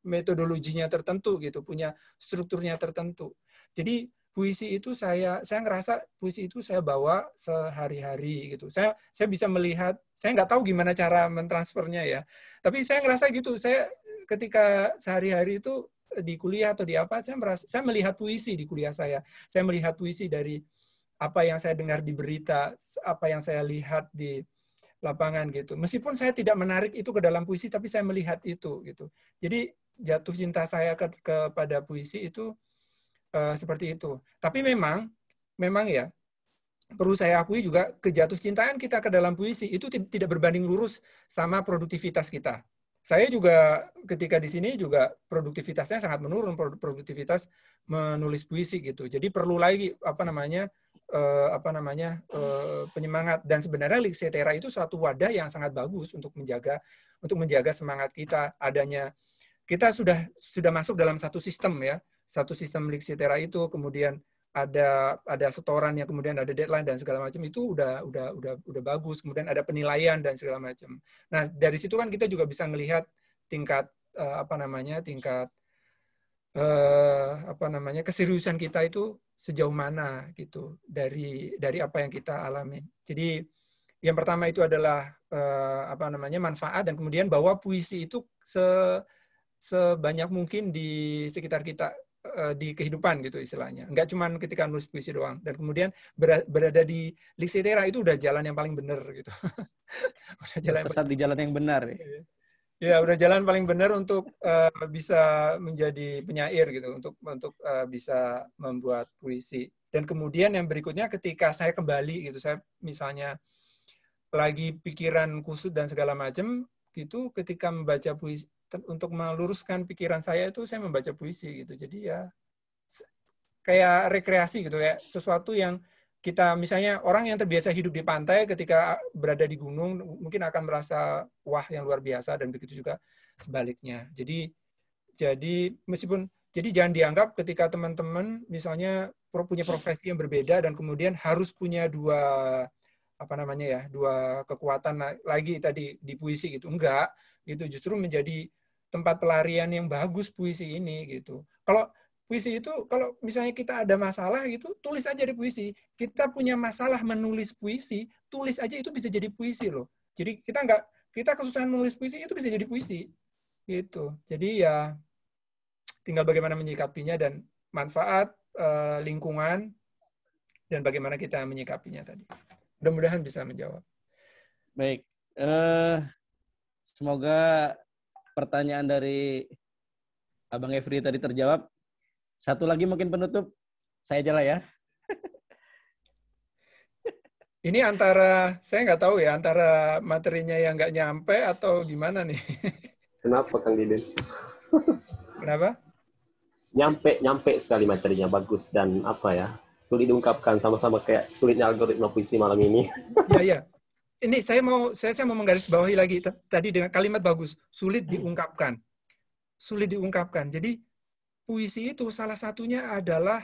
metodologinya tertentu gitu, punya strukturnya tertentu. Jadi puisi itu saya ngerasa puisi itu saya bawa sehari-hari gitu. Saya bisa melihat, saya nggak tahu gimana cara mentransfernya ya. Tapi saya ngerasa gitu, saya ketika sehari-hari itu di kuliah atau di apa, saya melihat puisi di kuliah saya. Saya melihat puisi dari apa yang saya dengar di berita, apa yang saya lihat di lapangan gitu. Meskipun saya tidak menarik itu ke dalam puisi, tapi saya melihat itu gitu. Jadi jatuh cinta saya kepada puisi itu seperti itu. Tapi memang ya, perlu saya akui juga, kejatuh cintaan kita ke dalam puisi itu tidak berbanding lurus sama produktivitas kita. Saya juga ketika di sini juga produktivitasnya sangat menurun, produktivitas menulis puisi gitu. Jadi perlu lagi penyemangat, dan sebenarnya Lixetera itu suatu wadah yang sangat bagus untuk menjaga semangat kita. Kita sudah masuk dalam satu sistem ya, satu sistem Lixetera itu, kemudian ada setoran yang kemudian ada deadline dan segala macam, itu udah bagus. Kemudian ada penilaian dan segala macam. Nah, dari situ kan kita juga bisa melihat tingkat keseriusan kita itu sejauh mana gitu dari apa yang kita alami. Jadi yang pertama itu adalah manfaat, dan kemudian bahwa puisi itu sebanyak mungkin di sekitar kita, di kehidupan gitu istilahnya. Enggak cuma ketika nulis puisi doang. Dan kemudian berada di Lixetera itu udah jalan yang paling benar gitu. Sesat di jalan yang benar. Ya, udah jalan paling benar untuk bisa menjadi penyair gitu, untuk bisa membuat puisi. Dan kemudian yang berikutnya ketika saya kembali gitu, saya misalnya lagi pikiran kusut dan segala macam gitu, ketika membaca puisi, untuk meluruskan pikiran saya itu saya membaca puisi gitu. Jadi ya kayak rekreasi gitu ya, sesuatu yang kita, misalnya orang yang terbiasa hidup di pantai ketika berada di gunung mungkin akan merasa wah yang luar biasa, dan begitu juga sebaliknya. Jadi jangan dianggap ketika teman-teman misalnya punya profesi yang berbeda dan kemudian harus punya dua kekuatan lagi tadi di puisi gitu. Enggak, itu justru menjadi tempat pelarian yang bagus puisi ini gitu. Kalau puisi itu, kalau misalnya kita ada masalah gitu, tulis aja di puisi. Kita punya masalah menulis puisi, tulis aja, itu bisa jadi puisi loh. Jadi kita kesusahan menulis puisi, itu bisa jadi puisi gitu. Jadi ya tinggal bagaimana menyikapinya, dan manfaat lingkungan, dan bagaimana kita menyikapinya tadi. Mudah-mudahan bisa menjawab. Baik. Semoga pertanyaan dari Abang Efri tadi terjawab. Satu lagi mungkin penutup. Saya aja lah ya. Ini saya nggak tahu ya, antara materinya yang nggak nyampe atau gimana nih. Kenapa Kang Didin? Kenapa? Nyampe sekali materinya, bagus, dan sulit diungkapkan, sama-sama kayak sulitnya algoritma puisi malam ini. Iya. Ini saya mau menggarisbawahi lagi tadi dengan kalimat bagus, sulit diungkapkan. Sulit diungkapkan. Jadi puisi itu salah satunya adalah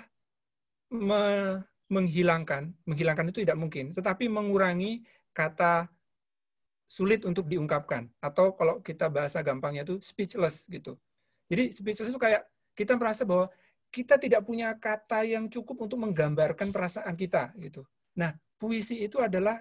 menghilangkan itu tidak mungkin, tetapi mengurangi kata sulit untuk diungkapkan, atau kalau kita bahasa gampangnya itu speechless gitu. Jadi speechless itu kayak kita merasa bahwa kita tidak punya kata yang cukup untuk menggambarkan perasaan kita gitu. Nah, puisi itu adalah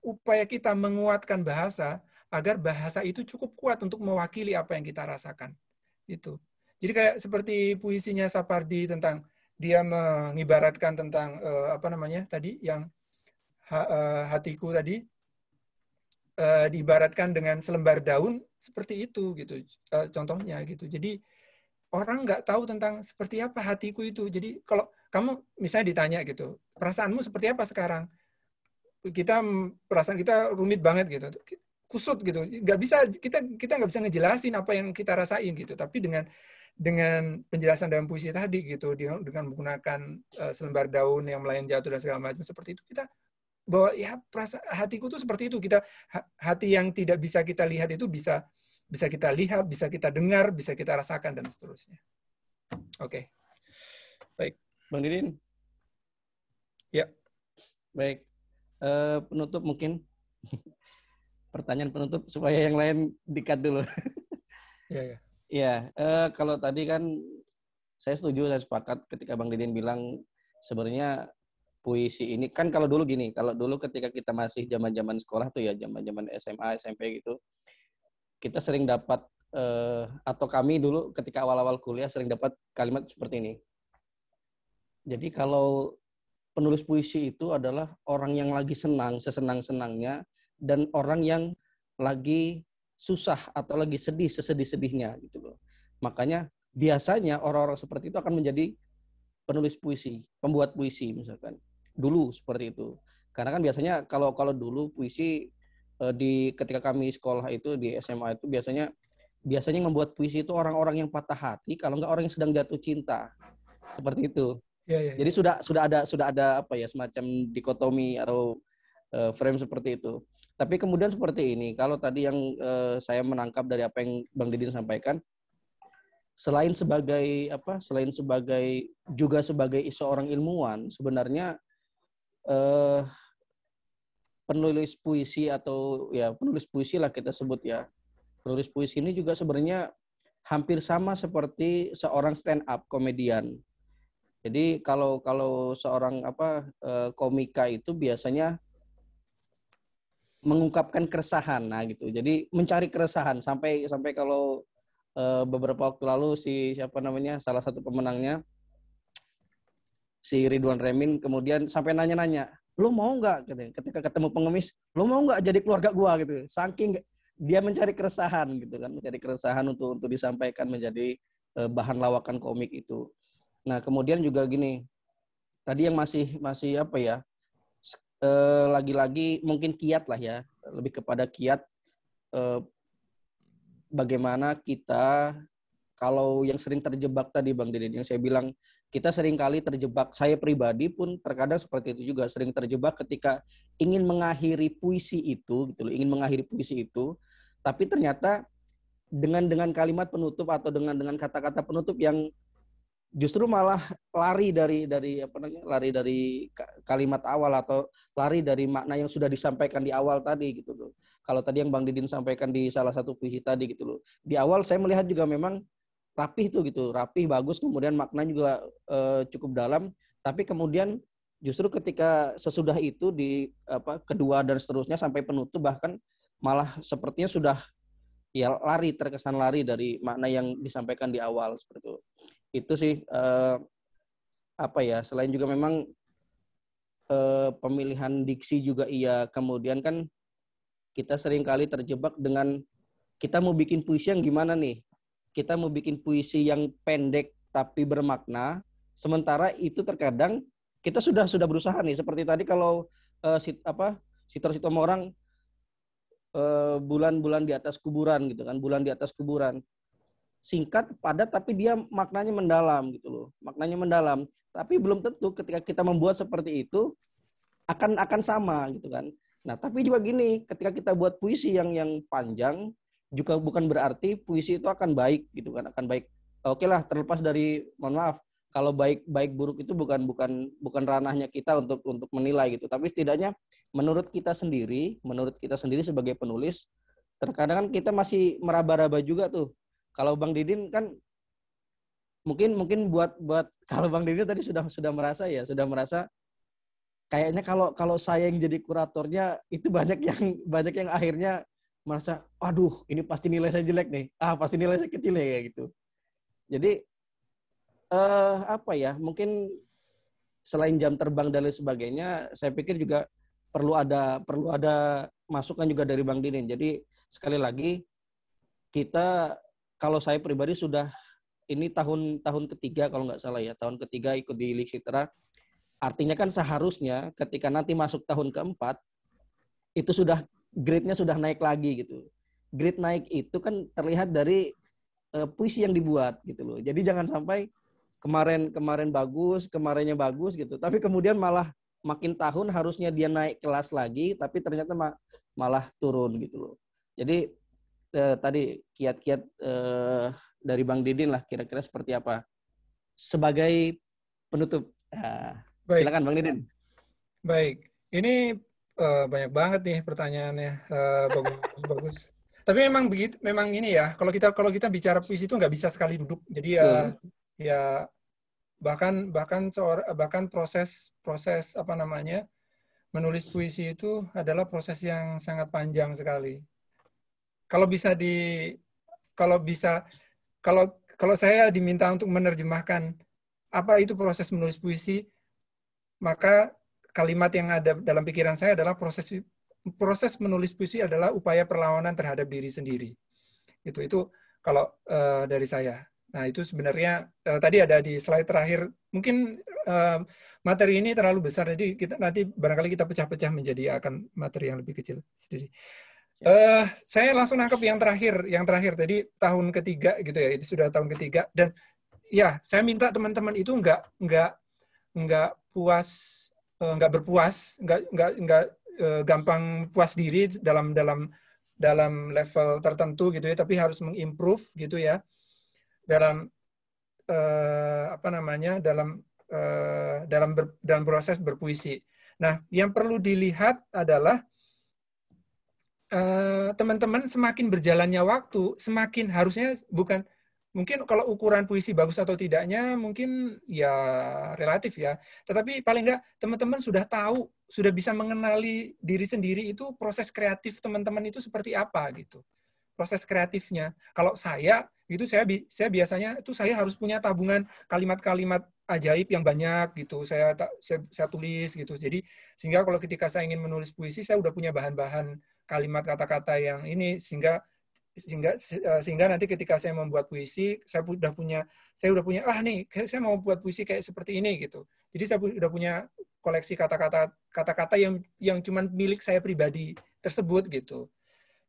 upaya kita menguatkan bahasa agar bahasa itu cukup kuat untuk mewakili apa yang kita rasakan. Itu. Jadi kayak seperti puisinya Sapardi tentang dia mengibaratkan tentang apa namanya tadi yang hatiku tadi diibaratkan dengan selembar daun seperti itu gitu contohnya gitu. Jadi orang nggak tahu tentang seperti apa hatiku itu. Jadi kalau kamu misalnya ditanya gitu, perasaanmu seperti apa sekarang? Perasaan kita rumit banget gitu, kusut gitu, nggak bisa kita nggak bisa ngejelasin apa yang kita rasain gitu. Tapi dengan penjelasan dalam puisi tadi gitu, dengan menggunakan selembar daun yang melayang jatuh dan segala macam seperti itu, kita bahwa ya hatiku tuh seperti itu. Kita hati yang tidak bisa kita lihat itu bisa kita lihat, bisa kita dengar, bisa kita rasakan dan seterusnya. Oke. Baik. Bang Didin. Ya. Baik. Penutup mungkin. Pertanyaan penutup supaya yang lain di-cut dulu. Iya, ya. Iya, kalau tadi kan saya setuju, saya sepakat ketika Bang Didin bilang sebenarnya puisi ini kan kalau dulu gini, kalau dulu ketika kita masih zaman-zaman sekolah tuh ya, zaman-zaman SMA, SMP gitu, kita sering dapat atau kami dulu ketika awal-awal kuliah sering dapat kalimat seperti ini. Jadi kalau penulis puisi itu adalah orang yang lagi senang, sesenang-senangnya, dan orang yang lagi susah atau lagi sedih, sesedih-sedihnya gitu loh. Makanya biasanya orang-orang seperti itu akan menjadi penulis puisi, pembuat puisi misalkan. Dulu seperti itu. Karena kan biasanya kalau dulu puisi ketika kami sekolah itu di SMA itu biasanya yang membuat puisi itu orang-orang yang patah hati, kalau enggak orang yang sedang jatuh cinta. Seperti itu. Ya. Jadi sudah ada apa ya, semacam dikotomi atau frame seperti itu. Tapi kemudian seperti ini, kalau tadi yang saya menangkap dari apa yang Bang Didin sampaikan, selain sebagai juga sebagai seorang ilmuwan, sebenarnya penulis puisi atau ya penulis puisi lah kita sebut ya. Penulis puisi ini juga sebenarnya hampir sama seperti seorang stand up komedian. Jadi kalau seorang komika itu biasanya mengungkapkan keresahan, nah gitu. Jadi mencari keresahan sampai kalau beberapa waktu lalu salah satu pemenangnya si Ridwan Remin kemudian sampai nanya-nanya, lo mau nggak ketika ketemu pengemis, lo mau nggak jadi keluarga gua gitu. Saking dia mencari keresahan gitu kan, mencari keresahan untuk disampaikan menjadi bahan lawakan komik itu. Nah kemudian juga gini, tadi yang masih lagi-lagi mungkin kiat lah ya, lebih kepada kiat bagaimana kita, kalau yang sering terjebak tadi Bang Didin, yang saya bilang kita sering kali terjebak, saya pribadi pun terkadang seperti itu juga, sering terjebak ketika ingin mengakhiri puisi itu gitu loh, tapi ternyata dengan kalimat penutup atau dengan kata-kata penutup yang justru malah lari dari kalimat awal atau lari dari makna yang sudah disampaikan di awal tadi gitu loh. Kalau tadi yang Bang Didin sampaikan di salah satu puisi tadi gitu loh. Di awal saya melihat juga memang rapih tuh gitu, rapih bagus, kemudian makna juga cukup dalam, tapi kemudian justru ketika sesudah itu di kedua dan seterusnya sampai penutup bahkan malah sepertinya sudah ya terkesan lari dari makna yang disampaikan di awal seperti itu. Itu sih selain juga memang pemilihan diksi juga iya, kemudian kan kita sering kali terjebak dengan kita mau bikin puisi yang gimana nih, kita mau bikin puisi yang pendek tapi bermakna, sementara itu terkadang kita sudah berusaha nih, seperti tadi kalau Sitor Sitomorang bulan-bulan di atas kuburan gitu kan, bulan di atas kuburan. Singkat, padat, tapi dia maknanya mendalam gitu loh. Maknanya mendalam. Tapi belum tentu ketika kita membuat seperti itu akan sama gitu kan. Nah, tapi juga gini, ketika kita buat puisi yang panjang juga bukan berarti puisi itu akan baik gitu kan, akan baik. Oke lah, terlepas dari, mohon maaf, kalau baik buruk itu bukan ranahnya kita untuk menilai gitu. Tapi setidaknya menurut kita sendiri sebagai penulis, terkadang kita masih meraba-raba juga tuh. Kalau Bang Didin kan mungkin buat kalau Bang Didin tadi sudah merasa kayaknya kalau saya yang jadi kuratornya itu banyak yang akhirnya merasa, aduh ini pasti nilai saya jelek nih, pasti nilai saya kecil ya, kayak gitu. Jadi apa ya, mungkin selain jam terbang dan lain sebagainya, saya pikir juga perlu ada masukan juga dari Bang Didin. Jadi sekali lagi, kita, kalau saya pribadi sudah, ini tahun ketiga kalau nggak salah ya, tahun ketiga ikut di Liksitera. Artinya kan seharusnya ketika nanti masuk tahun keempat, itu sudah grade-nya sudah naik lagi gitu. Grade naik itu kan terlihat dari puisi yang dibuat gitu loh. Jadi jangan sampai kemarin bagus, kemarinnya bagus gitu, tapi kemudian malah makin tahun harusnya dia naik kelas lagi, tapi ternyata malah turun gitu loh. Jadi tadi kiat-kiat dari Bang Didin lah, kira-kira seperti apa sebagai penutup. Silakan Bang Didin. Baik, ini banyak banget nih pertanyaannya, bagus. Tapi memang begitu, memang ini ya. Kalau kita bicara puisi itu nggak bisa sekali duduk. Jadi ya bahkan proses apa namanya, menulis puisi itu adalah proses yang sangat panjang sekali. Kalau saya diminta untuk menerjemahkan apa itu proses menulis puisi, maka kalimat yang ada dalam pikiran saya adalah proses menulis puisi adalah upaya perlawanan terhadap diri sendiri. Itu kalau dari saya. Nah, itu sebenarnya tadi ada di slide terakhir. Mungkin materi ini terlalu besar, jadi nanti barangkali kita pecah-pecah menjadi akan materi yang lebih kecil sendiri. Saya langsung nangkep yang terakhir tadi tahun ketiga gitu ya. Itu sudah tahun ketiga, dan ya saya minta teman-teman itu nggak berpuas, nggak gampang puas diri dalam level tertentu gitu ya, tapi harus mengimprove gitu ya dalam dalam proses berpuisi. Nah, yang perlu dilihat adalah teman-teman semakin berjalannya waktu, semakin harusnya mungkin kalau ukuran puisi bagus atau tidaknya mungkin ya relatif ya. Tetapi paling enggak teman-teman sudah tahu, sudah bisa mengenali diri sendiri itu proses kreatif teman-teman itu seperti apa gitu. Proses kreatifnya. Kalau saya itu saya biasanya itu saya harus punya tabungan kalimat-kalimat ajaib yang banyak gitu. Saya tulis gitu. Jadi sehingga kalau ketika saya ingin menulis puisi saya udah punya bahan-bahan kalimat kata-kata yang ini sehingga nanti ketika saya membuat puisi saya udah punya nih saya mau buat puisi kayak seperti ini gitu. Jadi saya udah punya koleksi kata-kata yang cuma milik saya pribadi tersebut gitu.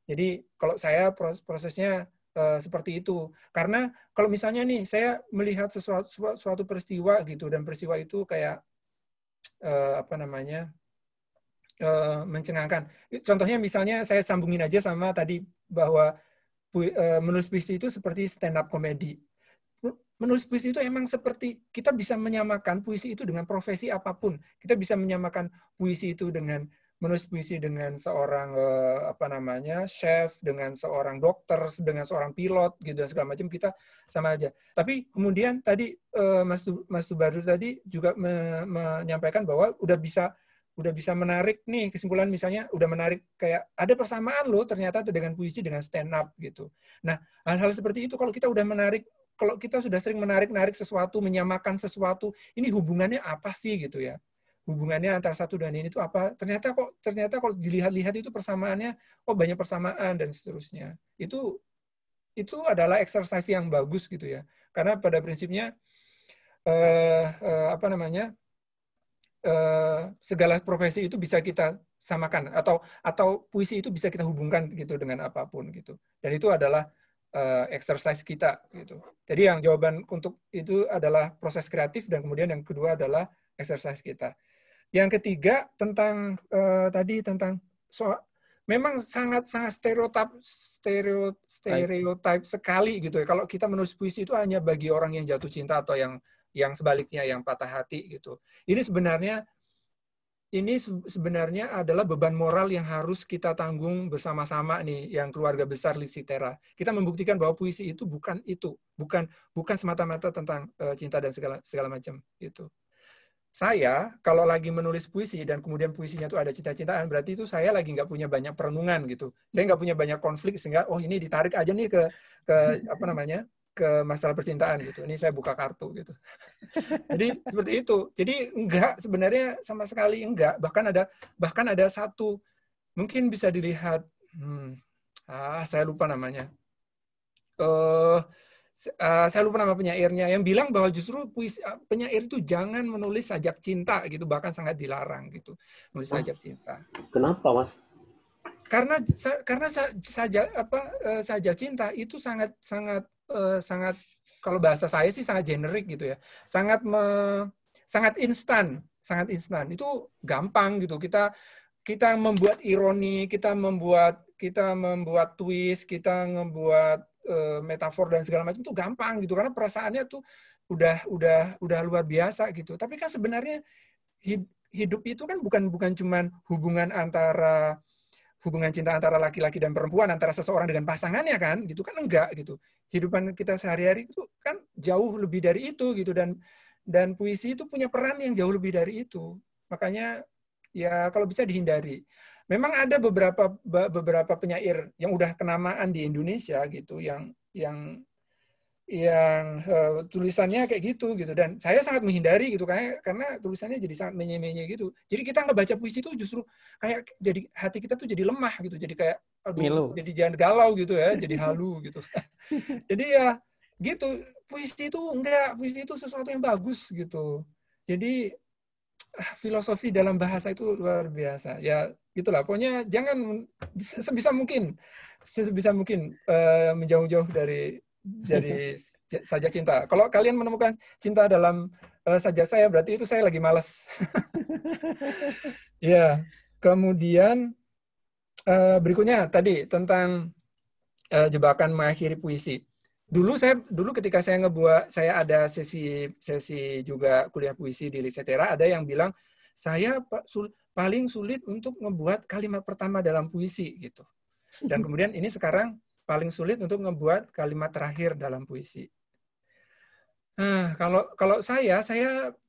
Jadi kalau saya prosesnya seperti itu. Karena kalau misalnya nih saya melihat suatu peristiwa gitu, dan peristiwa itu kayak mencengangkan. Contohnya misalnya saya sambungin aja sama tadi bahwa menulis puisi itu seperti stand up comedy. Menulis puisi itu emang seperti kita bisa menyamakan puisi itu dengan profesi apapun. Kita bisa menyamakan puisi itu dengan menulis puisi dengan seorang chef, dengan seorang dokter, dengan seorang pilot gitu dan segala macam, kita sama aja. Tapi kemudian tadi Mas Tubadur tadi juga menyampaikan bahwa udah bisa menarik nih kesimpulan, misalnya udah menarik kayak ada persamaan loh ternyata dengan puisi dengan stand up gitu. Nah, hal-hal seperti itu kalau kita udah menarik, kalau kita sudah sering menarik sesuatu, menyamakan sesuatu, ini hubungannya apa sih gitu ya? Hubungannya antara satu dan ini itu apa? Ternyata kalau dilihat-lihat itu persamaannya, banyak persamaan dan seterusnya. Itu adalah exercise yang bagus gitu ya. Karena pada prinsipnya segala profesi itu bisa kita samakan atau puisi itu bisa kita hubungkan gitu dengan apapun gitu. Dan itu adalah exercise kita gitu. Jadi yang jawaban untuk itu adalah proses kreatif, dan kemudian yang kedua adalah exercise kita. Yang ketiga tentang memang sangat stereotip sekali gitu ya. Kalau kita menulis puisi itu hanya bagi orang yang jatuh cinta atau yang sebaliknya yang patah hati gitu. Ini sebenarnya adalah beban moral yang harus kita tanggung bersama-sama nih, yang keluarga besar Liksitera. Kita membuktikan bahwa puisi itu bukan semata-mata tentang cinta dan segala macam gitu. saya kalau lagi menulis puisi dan kemudian puisinya itu ada cinta-cintaan, berarti itu saya lagi nggak punya banyak perenungan gitu. Saya nggak punya banyak konflik sehingga ini ditarik aja nih ke apa namanya, ke masalah percintaan gitu. Ini saya buka kartu gitu. Jadi seperti itu. Jadi enggak, sebenarnya sama sekali enggak. Bahkan ada satu, mungkin bisa dilihat, saya lupa namanya. Saya lupa nama penyairnya yang bilang bahwa justru penyair itu jangan menulis sajak cinta gitu, bahkan sangat dilarang gitu menulis sajak cinta. Kenapa, Mas? Karena sajak cinta itu sangat kalau bahasa saya sih sangat generik gitu ya, sangat instan itu gampang gitu. Kita membuat ironi, kita membuat twist, kita membuat metafor dan segala macam itu gampang gitu, karena perasaannya tuh udah luar biasa gitu. Tapi kan sebenarnya hidup itu kan bukan cuman hubungan cinta antara laki-laki dan perempuan, antara seseorang dengan pasangannya kan, gitu kan, enggak gitu. Kehidupan kita sehari-hari itu kan jauh lebih dari itu gitu, dan puisi itu punya peran yang jauh lebih dari itu. Makanya ya kalau bisa dihindari. Memang ada beberapa penyair yang udah kenamaan di Indonesia gitu, yang tulisannya kayak gitu, dan saya sangat menghindari gitu karena tulisannya jadi sangat menye-menye gitu. Jadi kita ngebaca puisi itu justru kayak jadi hati kita tuh jadi lemah gitu, jadi kayak jadi jangan galau gitu ya, jadi halu gitu. Jadi ya gitu, puisi itu sesuatu yang bagus gitu. Jadi filosofi dalam bahasa itu luar biasa. Ya gitulah, pokoknya jangan sebisa mungkin menjauh-jauh dari sajak cinta. Kalau kalian menemukan cinta dalam sajak saya, berarti itu saya lagi malas. Ya, kemudian berikutnya tadi tentang jebakan mengakhiri puisi. Dulu ketika saya ada sesi juga kuliah puisi di Lisetera, ada yang bilang saya paling sulit untuk membuat kalimat pertama dalam puisi gitu. Dan kemudian ini sekarang paling sulit untuk membuat kalimat terakhir dalam puisi. Nah, kalau saya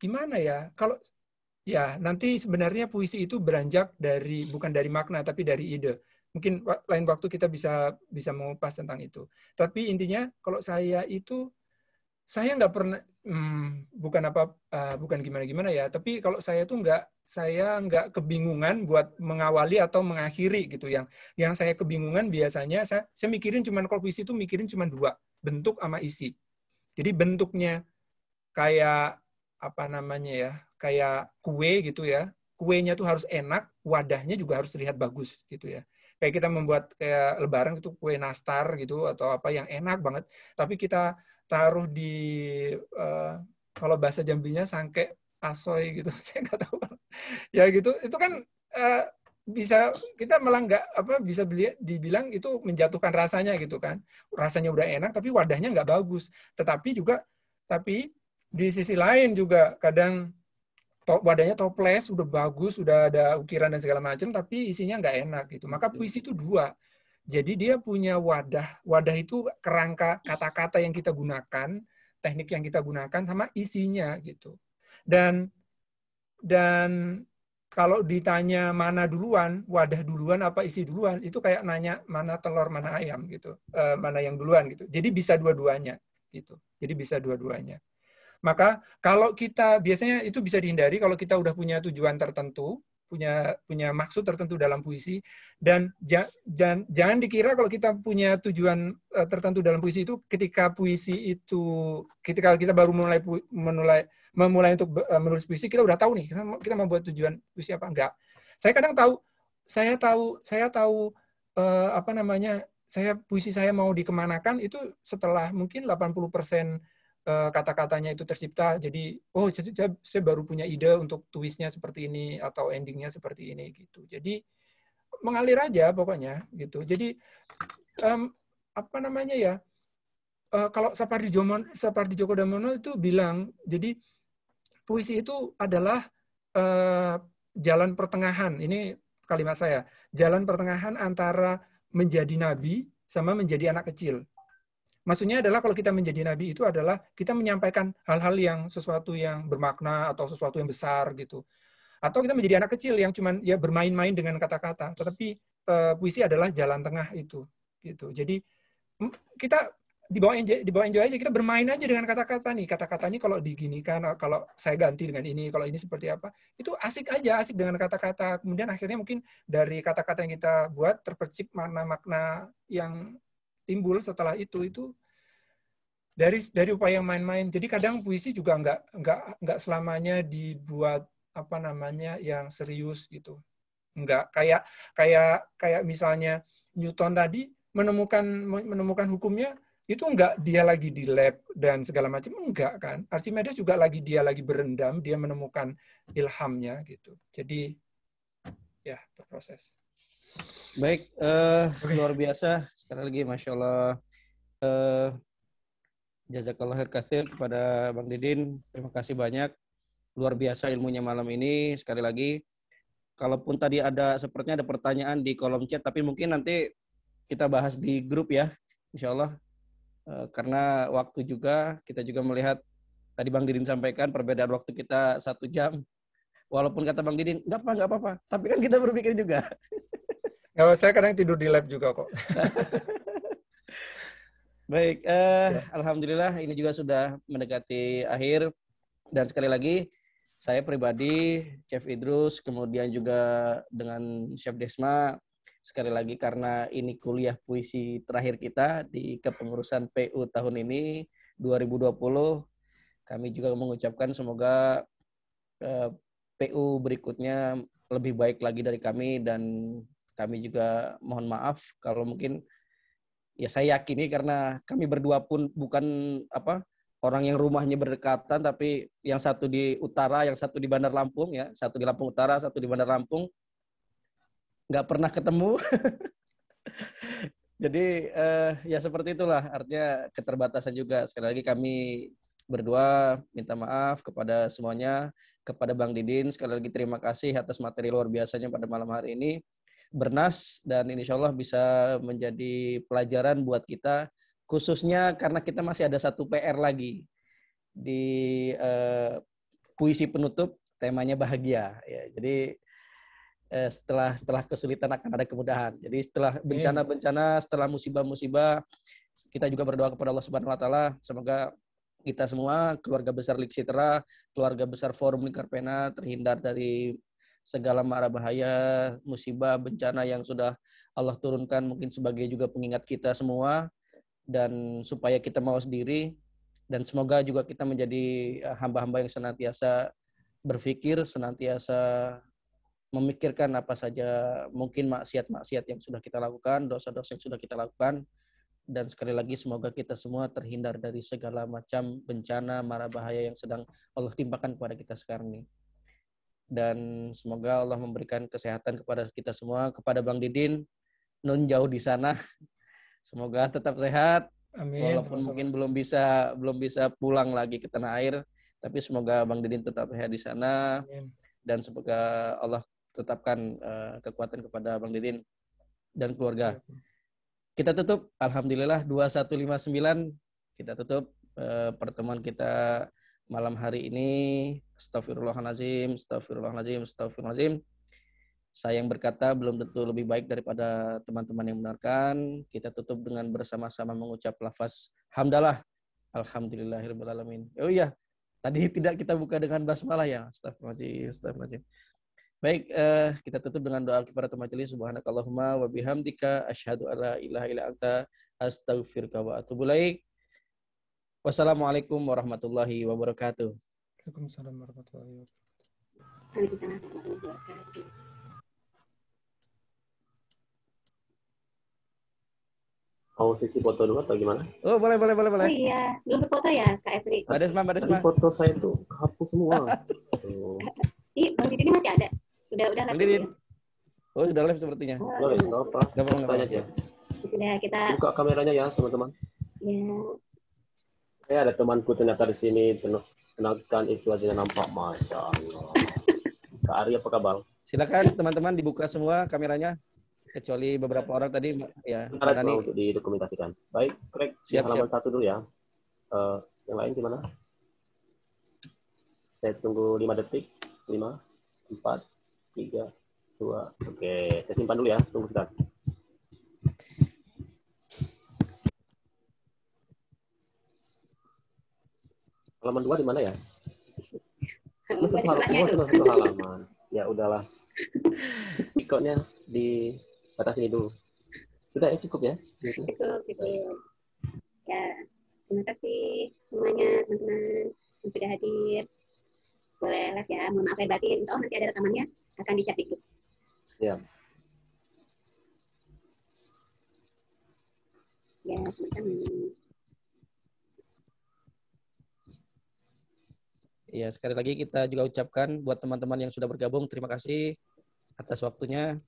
gimana ya? Kalau ya nanti sebenarnya puisi itu beranjak bukan dari makna tapi dari ide. Mungkin lain waktu kita bisa mengupas tentang itu. Tapi intinya kalau saya nggak pernah bukan gimana ya. Tapi kalau saya nggak kebingungan buat mengawali atau mengakhiri gitu. Yang saya kebingungan biasanya saya mikirin kalau puisi itu mikirin cuma dua, bentuk sama isi. Jadi bentuknya kayak apa namanya ya, kayak kue gitu ya. Kuenya tuh harus enak, wadahnya juga harus terlihat bagus gitu ya. Kayak kita membuat kayak lebaran itu kue nastar gitu atau apa yang enak banget, tapi kita taruh di kalau bahasa Jambinya sangke asoy gitu, saya nggak tahu. Ya gitu, itu kan bisa kita malah bisa dibilang itu menjatuhkan rasanya gitu kan. Rasanya udah enak tapi wadahnya nggak bagus. Tapi di sisi lain juga kadang wadahnya toples, udah bagus, udah ada ukiran dan segala macam, tapi isinya nggak enak gitu. Maka puisi itu dua. Jadi dia punya wadah. Wadah itu kerangka kata-kata yang kita gunakan, teknik yang kita gunakan, sama isinya gitu. Dan kalau ditanya mana duluan, wadah duluan apa isi duluan, itu kayak nanya mana telur mana ayam gitu, mana yang duluan gitu. Jadi bisa dua-duanya gitu. Jadi bisa dua-duanya. Maka kalau kita biasanya itu bisa dihindari kalau kita udah punya tujuan tertentu, punya maksud tertentu dalam puisi, dan jangan dikira kalau kita punya tujuan tertentu dalam puisi itu ketika kita baru memulai untuk menulis puisi kita udah tahu nih kita mau buat tujuan puisi apa enggak. Saya tahu puisi saya mau dikemanakan itu setelah mungkin 80% kata-katanya itu tercipta, jadi saya baru punya ide untuk twistnya seperti ini atau endingnya seperti ini gitu. Jadi mengalir aja pokoknya gitu. Jadi kalau Sapardi Djoko Damono itu bilang, jadi puisi itu adalah jalan pertengahan. Ini kalimat saya, jalan pertengahan antara menjadi nabi sama menjadi anak kecil. maksudnya adalah kalau kita menjadi nabi itu adalah kita menyampaikan hal-hal yang sesuatu yang bermakna atau sesuatu yang besar gitu. Atau kita menjadi anak kecil yang cuman ya bermain-main dengan kata-kata. Tetapi puisi adalah jalan tengah itu gitu. Jadi kita dibawa enjoy aja, kita bermain aja dengan kata-kata nih. Kata-kata ini kalau diginikan, kalau saya ganti dengan ini, kalau ini seperti apa, itu asik aja, asik dengan kata-kata. Kemudian akhirnya mungkin dari kata-kata yang kita buat terpercik makna-makna yang timbul setelah itu dari upaya main-main. Jadi kadang puisi juga nggak selamanya dibuat apa namanya yang serius gitu. Enggak kayak misalnya Newton tadi menemukan hukumnya itu enggak dia lagi di lab dan segala macam, enggak kan. Archimedes juga dia lagi berendam, dia menemukan ilhamnya gitu. Jadi ya berproses. Baik, luar biasa sekali lagi, Masya Allah. Jazakallah khair katsir kepada Bang Didin. Terima kasih banyak. Luar biasa ilmunya malam ini. Sekali lagi, kalaupun tadi sepertinya ada pertanyaan di kolom chat, tapi mungkin nanti kita bahas di grup ya, insya Allah. Karena waktu juga, kita juga melihat, tadi Bang Didin sampaikan, perbedaan waktu kita 1 jam. Walaupun kata Bang Didin, nggak apa-apa. Tapi kan kita berpikir juga. Nggak, saya kadang tidur di lab juga kok. Baik, alhamdulillah ini juga sudah mendekati akhir. Dan sekali lagi, saya pribadi, Chef Idrus, kemudian juga dengan Chef Desma, sekali lagi karena ini kuliah puisi terakhir kita di kepengurusan PU tahun ini, 2020, kami juga mengucapkan semoga PU berikutnya lebih baik lagi dari kami, dan kami juga mohon maaf kalau mungkin, ya saya yakini karena kami berdua pun bukan orang yang rumahnya berdekatan, tapi yang satu di utara, yang satu di Bandar Lampung ya, satu di Lampung Utara, satu di Bandar Lampung, nggak pernah ketemu. Jadi ya seperti itulah, artinya keterbatasan juga. Sekali lagi kami berdua minta maaf kepada semuanya, kepada Bang Didin, sekali lagi terima kasih atas materi luar biasanya pada malam hari ini. Bernas, dan insya Allah bisa menjadi pelajaran buat kita, khususnya karena kita masih ada satu PR lagi di puisi penutup, temanya bahagia ya. Jadi setelah kesulitan akan ada kemudahan. Jadi setelah bencana-bencana, setelah musibah-musibah, kita juga berdoa kepada Allah Subhanahu wa taala, semoga kita semua, keluarga besar Liksitera, keluarga besar Forum Lingkar Pena, terhindar dari segala mara bahaya, musibah, bencana yang sudah Allah turunkan, mungkin sebagai juga pengingat kita semua, dan supaya kita mawas diri, dan semoga juga kita menjadi hamba-hamba yang senantiasa berpikir, senantiasa memikirkan apa saja mungkin maksiat-maksiat yang sudah kita lakukan, dosa-dosa yang sudah kita lakukan, dan sekali lagi semoga kita semua terhindar dari segala macam bencana, mara bahaya yang sedang Allah timpakan kepada kita sekarang ini. Dan semoga Allah memberikan kesehatan kepada kita semua, kepada Bang Didin, nun jauh di sana. Semoga tetap sehat. Amin. Walaupun sama-sama mungkin belum bisa pulang lagi ke tanah air, tapi semoga Bang Didin tetap sehat di sana. Amin. Dan semoga Allah tetapkan kekuatan kepada Bang Didin dan keluarga. Kita tutup, alhamdulillah 2159, kita tutup pertemuan kita malam hari ini. Astagfirullahaladzim. Saya yang berkata belum tentu lebih baik daripada teman-teman yang mendengarkan. Kita tutup dengan bersama-sama mengucap lafaz hamdalah. Alhamdulillahirabbil alamin. Oh iya, tadi tidak kita buka dengan basmalah ya. Astagfirullahaladzim. Baik, kita tutup dengan doa kifaratul majelis. Subhanakallahumma wa bihamdika asyhadu alla ilaha illa anta astaghfiruka wa atubu ilaik. Wassalamualaikum warahmatullahi wabarakatuh. Waalaikumsalam warahmatullahi wabarakatuh. Waalaikumsalam warahmatullahi wabarakatuh. Mau sesi foto dulu atau gimana? Oh, boleh. Oh iya, belum berfoto ya Kak Efri? Mbak Desma. Tadi foto saya itu hapus semua. Ih, Bang Didin masih ada? Udah Bang Didin. Oh, sudah live sepertinya. Boleh, nggak apa. Tanya aja. Sudah kita buka kameranya ya, teman-teman. Ya. Saya ada temanku ternyata di sini, kenalkan itu aja nampak, Masya Allah. Kak Ari, apa kabar? Silakan teman-teman dibuka semua kameranya. kecuali beberapa orang tadi ya. Sebentar Bang Ani. untuk didokumentasikan. Baik, Craig, di Siap, halaman siap. 1 dulu ya. Yang lain gimana? Saya tunggu 5 detik. 5, 4, 3, 2. Oke, saya simpan dulu ya. Tunggu sebentar. Halaman 2 di mana ya? Ini satu halaman. Ya udahlah. Ikutnya di batas ini dulu. Sudah ya, cukup ya? Cukup. Ya, terima kasih semuanya teman-teman yang sudah hadir. Boleh live ya, mohon maaf lahir batin. Insya Allah nanti ada rekamannya, akan di-share di grup. Siap. Ya, teman-teman. Ya, sekali lagi kita juga ucapkan buat teman-teman yang sudah bergabung, terima kasih atas waktunya.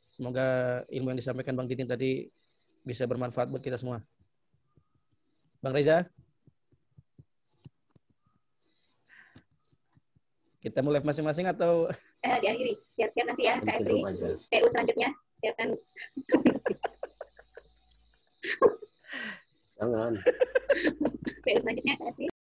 Semoga ilmu yang disampaikan Bang Didin tadi bisa bermanfaat buat kita semua. Bang Reza? Kita mau live masing-masing atau? Diakhiri. Siap-siap nanti ya, Kak Efri. Aja. PU selanjutnya, siapkan. Jangan. PU selanjutnya, Kak Efri.